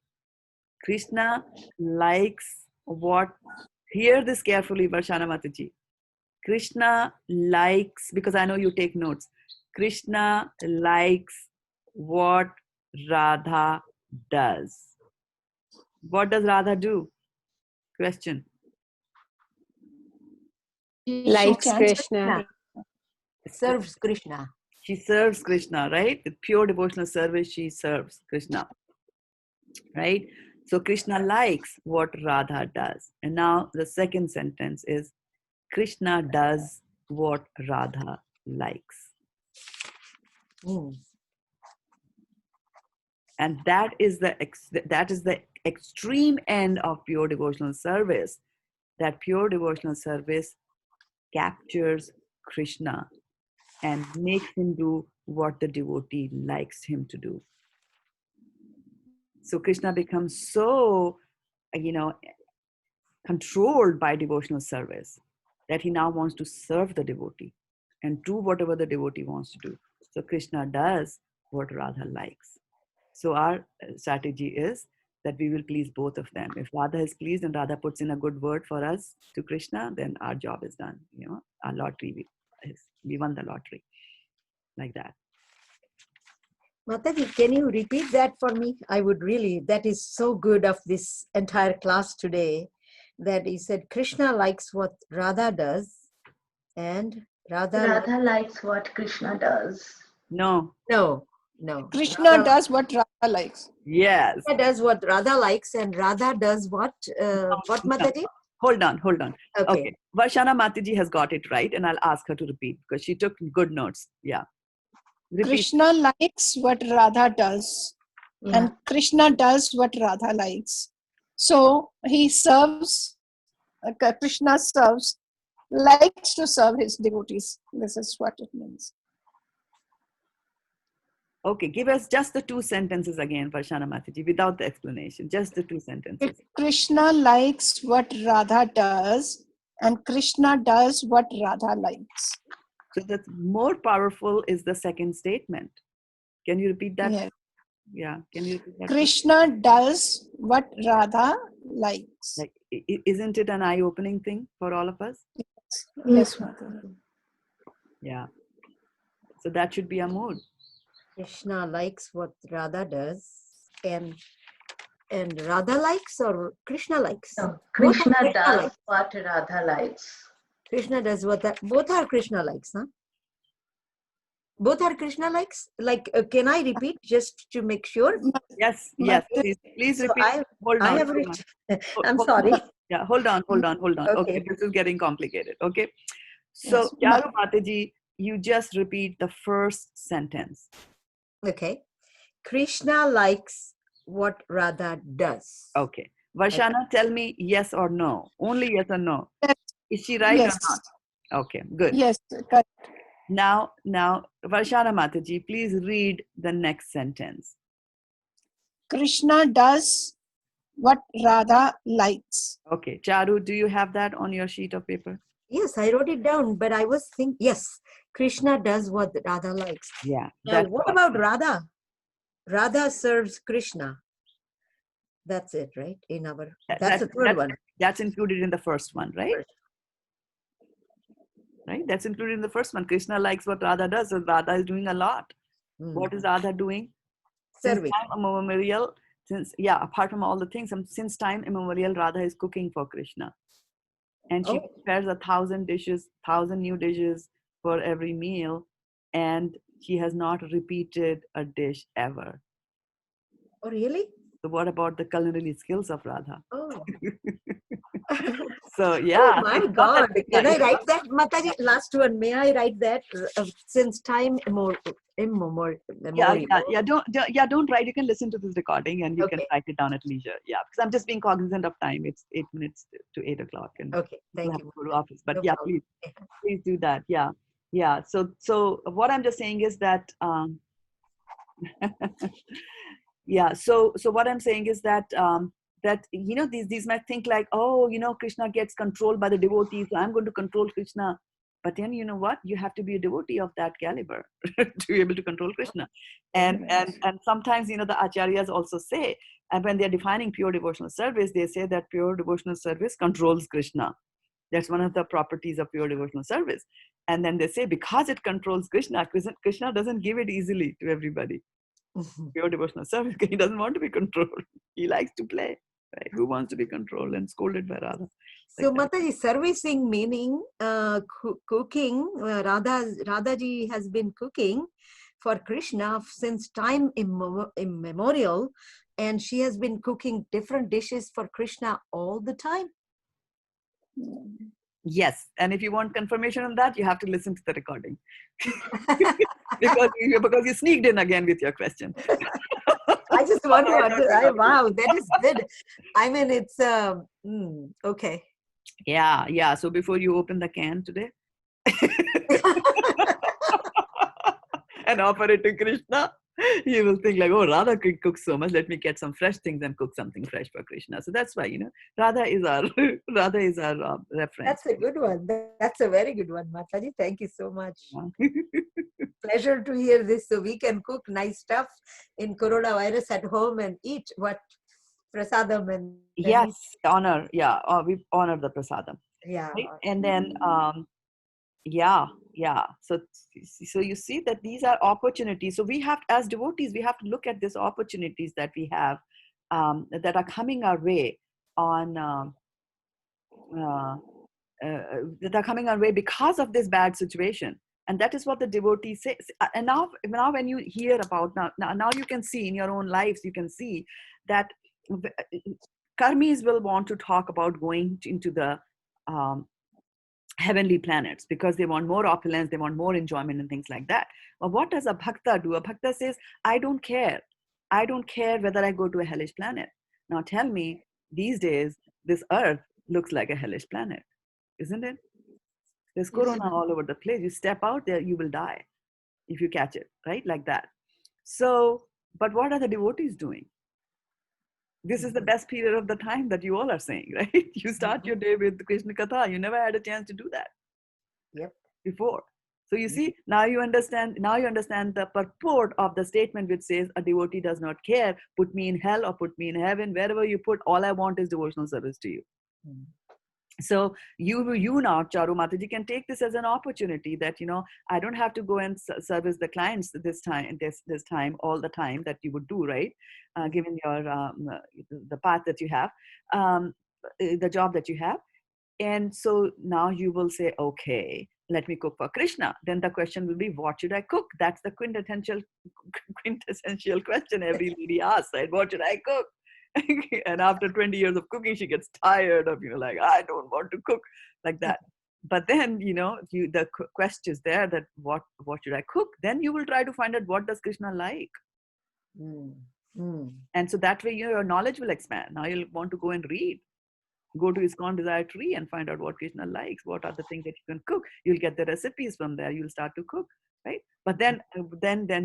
Krishna likes what? Hear this carefully, Varshana Mataji. Krishna likes, because I know you take notes, Krishna likes what Radha does. What does Radha do? Question.
Likes Krishna.
Serves Krishna.
She serves Krishna, right? With pure devotional service, she serves Krishna, right? So Krishna likes what Radha does. And now the second sentence is Krishna does what Radha likes. And that is the extreme end of pure devotional service. That pure devotional service captures Krishna and makes him do what the devotee likes him to do. So Krishna becomes so, controlled by devotional service that he now wants to serve the devotee and do whatever the devotee wants to do. So Krishna does what Radha likes. So our strategy is that we will please both of them. If Radha is pleased and Radha puts in a good word for us to Krishna, then our job is done. Our lottery, we won the lottery. Like that.
Mataji, can you repeat that for me? I would really, that is so good of this entire class today, that he said Krishna likes what Radha does and
Radha likes what Krishna does.
No.
Krishna
Radha
does what Radha likes.
Yes.
Krishna does what Radha likes and Radha does what? What, Mataji?
Hold on.
Okay.
Varshana Mataji has got it right, and I'll ask her to repeat because she took good notes. Yeah. Repeat.
Krishna likes what Radha does, and Krishna does what Radha likes. So he serves, Krishna serves, likes to serve his devotees. This is what it means.
Okay, give us just the 2 sentences again, Varshana Mataji, without the explanation. Just the 2 sentences.
Krishna likes what Radha does, and Krishna does what Radha likes.
So that's more powerful is the second statement. Can you repeat that?
Yes.
Yeah. Can you repeat that?
Krishna does what Radha likes.
Like, isn't it an eye-opening thing for all of us?
Yes, Mataji.
Yeah. So that should be our mood.
Krishna likes what Radha does and Radha likes or Krishna likes?
No, Krishna does what Radha likes.
Krishna does what both are Krishna likes, huh? Both are Krishna likes? Like, can I repeat just to make sure?
Yes, please repeat. Hold on.
I have reached. I'm sorry.
Yeah, hold on. Okay, this is getting complicated. Okay. So, Charu Mataji, you just repeat the first sentence.
Okay. Krishna likes what Radha does.
Okay. Varshana, tell me yes or no. Only yes or no.
Yes.
Is she right or not? Okay, good.
Yes, correct.
Now, Varshana Mataji, please read the next sentence.
Krishna does what Radha likes.
Okay. Charu, do you have that on your sheet of paper?
Yes, I wrote it down, but I was thinking, yes, Krishna does what Radha likes.
Yeah.
Now, what about Radha? Radha serves Krishna. That's it, right? That's the third one.
That's included in the first one, right? Right? That's included in the first one. Krishna likes what Radha does, and Radha is doing a lot. What is Radha doing?
Serving.
Since time immemorial, apart from all the things, since time immemorial, Radha is cooking for Krishna. And she prepares 1,000 dishes, 1,000 new dishes for every meal, and she has not repeated a dish ever.
Oh, really?
So what about the culinary skills of Radha?
Oh.
So, yeah.
Oh my God. Can I write that, Mataji? Last one. May I write that? Since time immemorial.
Don't write. You can listen to this recording and you can write it down at leisure. Yeah, because I'm just being cognizant of time. It's 8 minutes to 8 o'clock. And
okay, thank you.
Go to office. But please do that. Yeah. So what I'm just saying is that So what I'm saying is that that these might think like, Krishna gets controlled by the devotees, so I'm going to control Krishna. But then you know what? You have to be a devotee of that caliber to be able to control Krishna. And sometimes the acharyas also say, and when they're defining pure devotional service, they say that pure devotional service controls Krishna. That's one of the properties of pure devotional service. And then they say, because it controls Krishna doesn't give it easily to everybody. Pure devotional service, he doesn't want to be controlled. He likes to play. Right? Who wants to be controlled and scolded by Radha?
So, Mataji, servicing meaning cooking. Radhaji has been cooking for Krishna since time immemorial, and she has been cooking different dishes for Krishna all the time.
Yes, and if you want confirmation on that, you have to listen to the recording. because you sneaked in again with your question.
I just want to wow, that is good. I mean, it's okay.
Yeah. So before you open the can today and offer it to Krishna, You will think like, oh, Radha cooks so much. Let me get some fresh things and cook something fresh for Krishna. So that's why, Radha is our Radha is our reference.
That's a good one. That's a very good one, Mataji. Thank you so much. Pleasure to hear this. So we can cook nice stuff in coronavirus at home and eat what prasadam and
Yes, honor. Yeah, we honor the prasadam.
Yeah.
Right? And then yeah. So you see that these are opportunities. So we have, as devotees, we have to look at these opportunities that we have that are coming our way on that are coming our way because of this bad situation. And that is what the devotees say. And now when you hear about now you can see in your own lives, you can see that karmis will want to talk about going into the heavenly planets because they want more opulence, they want more enjoyment and things like that. But what does a bhakta do? A bhakta says, I don't care whether I go to a hellish planet. Now tell me, these days this earth looks like a hellish planet, isn't it? There's corona all over the place. You step out there, you will die if you catch it, right? Like that. So, but what are the devotees doing? This is the best period of the time that you all are saying, right? You start your day with Krishna Katha. You never had a chance to do that before. So you see, now you understand the purport of the statement which says a devotee does not care, put me in hell or put me in heaven, wherever you put, all I want is devotional service to you. So you now, Charu Mataji, can take this as an opportunity that, I don't have to go and service the clients this time, all the time that you would do, right? Given your, the path that you have, the job that you have. And so now you will say, okay, let me cook for Krishna. Then the question will be, what should I cook? That's the quintessential question every lady asks, right? What should I cook? And after 20 years of cooking, she gets tired of, like, I don't want to cook, like that. But then, the quest is there that what should I cook? Then you will try to find out what does Krishna like. And so that way your knowledge will expand. Now you'll want to go and read. Go to ISKCON Desire Tree and find out what Krishna likes. What are the things that you can cook? You'll get the recipes from there. You'll start to cook, right? But then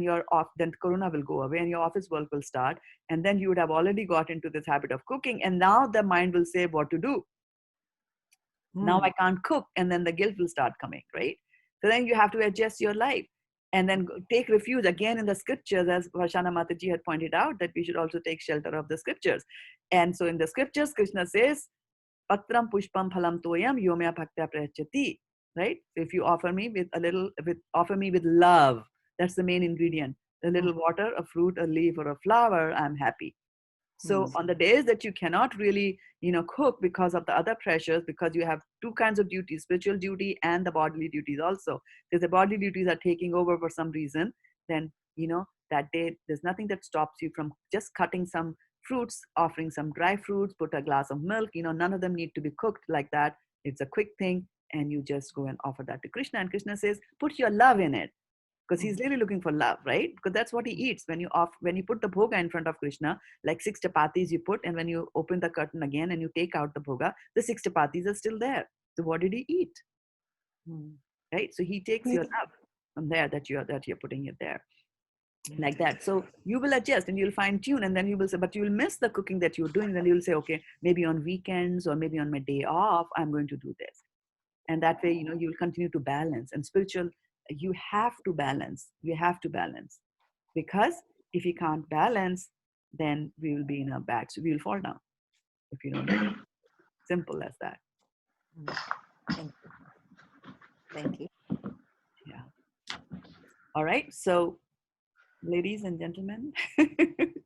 you're off. Then Corona will go away and your office work will start. And then you would have already got into this habit of cooking. And now the mind will say what to do. Now I can't cook, and then the guilt will start coming, right? So then you have to adjust your life. And then take refuge again in the scriptures, as Varshana Mataji had pointed out, that we should also take shelter of the scriptures. And so in the scriptures, Krishna says, Patram pushpam phalam toyam yomya bhaktya prayachati. Right? So if you offer me with love, that's the main ingredient. A little water, a fruit, a leaf, or a flower, I'm happy. So on the days that you cannot really, cook because of the other pressures, because you have two kinds of duties, spiritual duty and the bodily duties also. Because the bodily duties are taking over for some reason, then, that day, there's nothing that stops you from just cutting some fruits, offering some dry fruits, put a glass of milk, none of them need to be cooked like that. It's a quick thing, and you just go and offer that to Krishna. And Krishna says, put your love in it. Because he's really looking for love, right? Because that's what he eats. When you put the bhoga in front of Krishna, like 6 chapatis you put, and when you open the curtain again and you take out the bhoga, the 6 chapatis are still there. So what did he eat? Right? So he takes your love from there that you're putting it there. Like that. So you will adjust and you'll fine tune, and then you will say, but you will miss the cooking that you're doing. Then you'll say, okay, maybe on weekends or maybe on my day off, I'm going to do this. And that way, you'll continue to balance. And spiritual, you have to balance. Because if you can't balance, then we will be in a bad, so we will fall down if you don't balance. Simple as that.
Thank you.
Yeah. All right. So, ladies and gentlemen,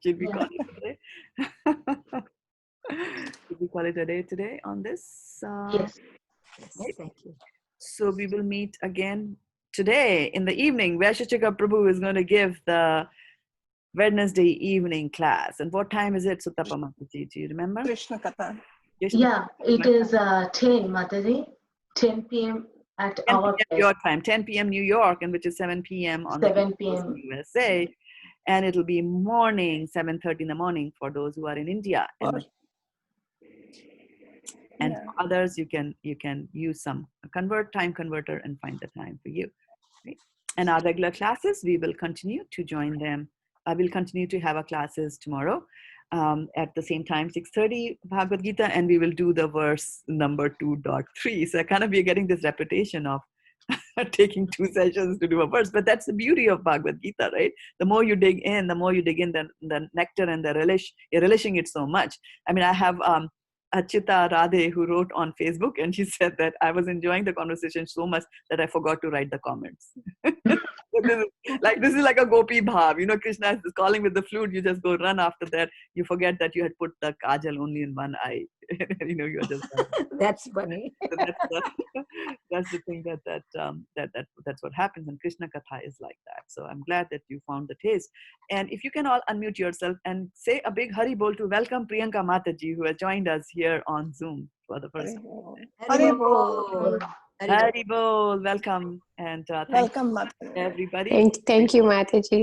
should we call it today? Should we call it a day today on this?
Yes.
Right?
Thank you.
So we will meet again today in the evening. Vaishashika Prabhu is going to give the Wednesday evening class. And what time is it, Sutapa Mataji? Do you remember?
Krishna Katha.
Yeah, it is 10, Mataji, 10 p.m. at
10
our
p.m.
place.
your time, 10 p.m. New York, and which is 7 p.m. on
7
the East Coast of
p.m.
USA. And it'll be morning, 7:30 in the morning for those who are in India. And for others, you can use some time converter and find the time for you. Right? And our regular classes, we will continue to join them I will continue to have our classes tomorrow at the same time, 6:30 Bhagavad Gita, and we will do the verse number 2.3. So kind of we're getting this reputation of taking 2 sessions to do a verse, but that's the beauty of Bhagavad Gita, right? The more you dig in, the nectar and the relish, you're relishing it so much. I mean, I have Achita Radhe who wrote on Facebook, and she said that I was enjoying the conversation so much that I forgot to write the comments. This is like a gopi bhav, Krishna is calling with the flute, you just go run after that, you forget that you had put the kajal only in one eye. You're just
That's funny.
so that's the thing that's what happens, and Krishna Katha is like that. So I'm glad that you found the taste. And if you can all unmute yourself and say a big Hari Bol to welcome Priyanka Mataji, who has joined us here on Zoom for the first time.
Hari Bol.
Hari Bol, welcome, and thank
Welcome, Mataji.
everybody.
Thank you, Mataji.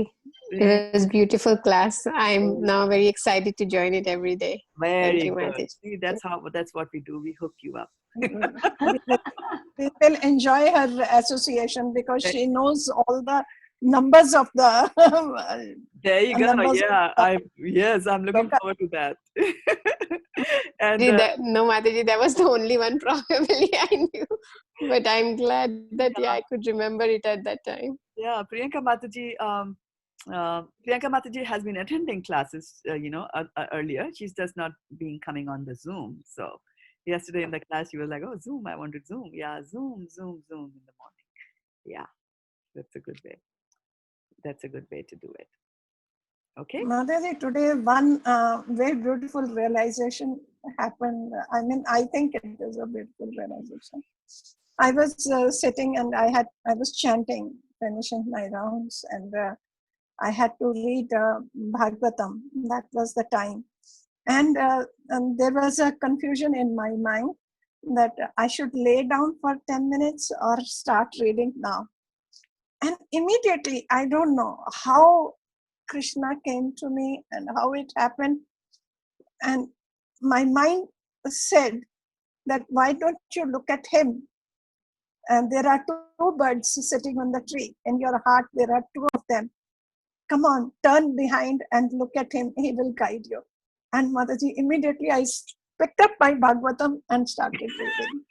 Very
It was beautiful class. I'm now very excited to join it every day. Thank you,
good.
Mataji.
See, that's what we do. We hook you up.
We will enjoy her association because she knows all the numbers of the.
There you go.
numbers
Yeah,
of
I'm looking forward to that. And
No, Mataji, that was the only one probably I knew. But I'm glad that I could remember it at that time.
yeah, Priyanka Mataji has been attending classes, earlier. She's just not been coming on the Zoom. So yesterday in the class, she was like, "Oh, Zoom! I wanted Zoom." Yeah, Zoom in the morning. Yeah, that's a good way. That's a good way to do it. Okay.
Mataji, today one very beautiful realization happened. I mean, I think it is a beautiful realization. I was sitting and I was chanting, finishing my rounds, and I had to read Bhagavatam. That was the time. And there was a confusion in my mind that I should lay down for 10 minutes or start reading now. And immediately, I don't know how Krishna came to me and how it happened. And my mind said that, why don't you look at him? And there are 2 birds sitting on the tree. In your heart, there are 2 of them. Come on, turn behind and look at him. He will guide you. And Mataji, immediately I picked up my Bhagavatam and started reading.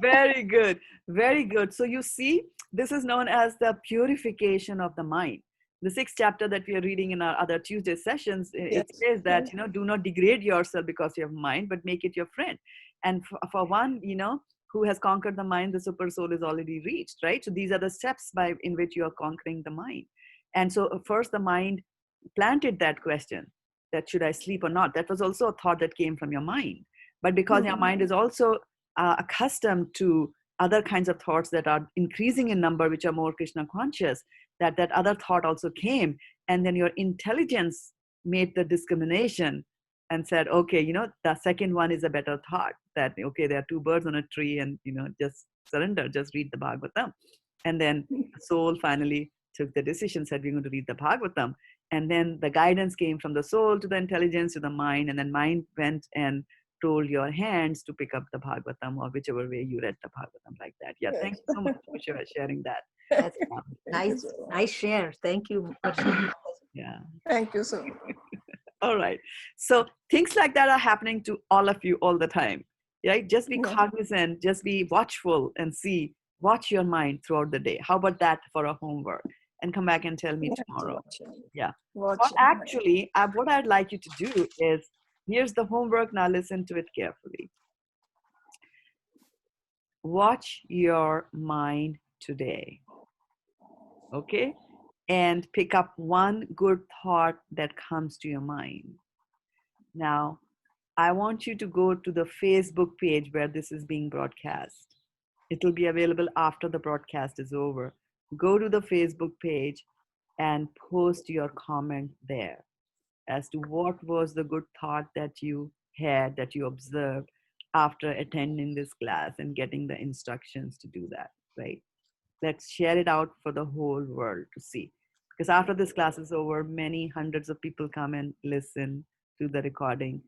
Very good. Very good. So you see, this is known as the purification of the mind. The 6th chapter that we are reading in our other Tuesday sessions, it says that, do not degrade yourself because you have mind, but make it your friend. And for one, who has conquered the mind, the super soul is already reached, right? So these are the steps in which you are conquering the mind. And so first the mind planted that question, that should I sleep or not? That was also a thought that came from your mind. But because your mind is also accustomed to other kinds of thoughts that are increasing in number, which are more Krishna conscious, that other thought also came. And then your intelligence made the discrimination and said, okay, the second one is a better thought, that, okay, there are 2 birds on a tree, and, just surrender, just read the Bhagavatam. And then the soul finally took the decision, said, we're going to read the Bhagavatam. And then the guidance came from the soul to the intelligence to the mind, and then mind went and told your hands to pick up the Bhagavatam, or whichever way you read the Bhagavatam, like that. Yeah, thank you so much for sharing that.
That's nice share. Thank you.
Yeah.
Thank you so much.
All right. So things like that are happening to all of you all the time. Right? Just be cognizant, just be watchful, and watch your mind throughout the day. How about that for a homework? And come back and tell me tomorrow. Yeah. But actually, what I'd like you to do is, here's the homework. Now listen to it carefully. Watch your mind today. Okay? And pick up one good thought that comes to your mind. Now, I want you to go to the Facebook page where this is being broadcast. It will be available after the broadcast is over. Go to the Facebook page and post your comment there as to what was the good thought that you had, that you observed after attending this class and getting the instructions to do that, right? Let's share it out for the whole world to see. Because after this class is over, many hundreds of people come and listen to the recording.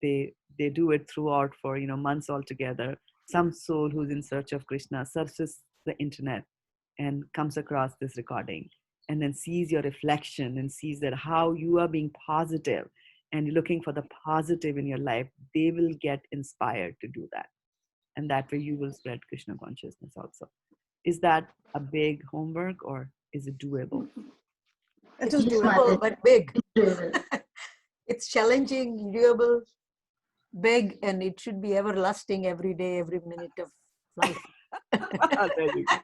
They do it throughout for months altogether. Some soul who's in search of Krishna searches the internet and comes across this recording and then sees your reflection and sees that how you are being positive and you're looking for the positive in your life, they will get inspired to do that. And that way you will spread Krishna consciousness also. Is that a big homework or is it doable?
It's
Yes,
doable,
Mataji.
but big.
It's doable.
It's challenging, doable, big, and it should be everlasting every day, every minute of life.
There you go.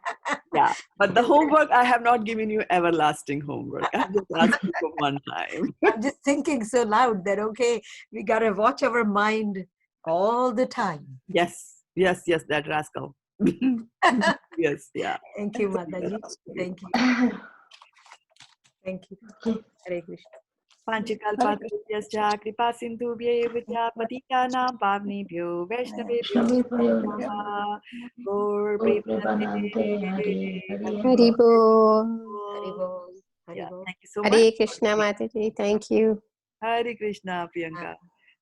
Yeah, but the homework, I have not given you everlasting homework. I'm just asking for one time.
I'm just thinking so loud that, okay, we got to watch our mind all the time.
Yes, that rascal. Yes, yeah.
Thank you, Mataji. Thank you. Thank you. Hare Krishna.
Panchakalpatarubhyascha kripa sindhubhyev cha patitanam pavnebhyo vaishnavebhyo namaha. Gaur Premanande Hare
Hari Bol.
Hari Bol. Hari
Yeah,
Bol.
thank you so much.
Hare Krishna Mataji. Thank you.
Hare Krishna, Priyanka.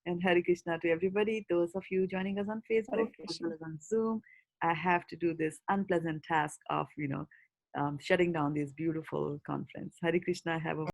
And Hare Krishna to everybody. Those of you joining us on Facebook as well as on Zoom. I have to do this unpleasant task of, shutting down this beautiful conference. Hare Krishna. Have a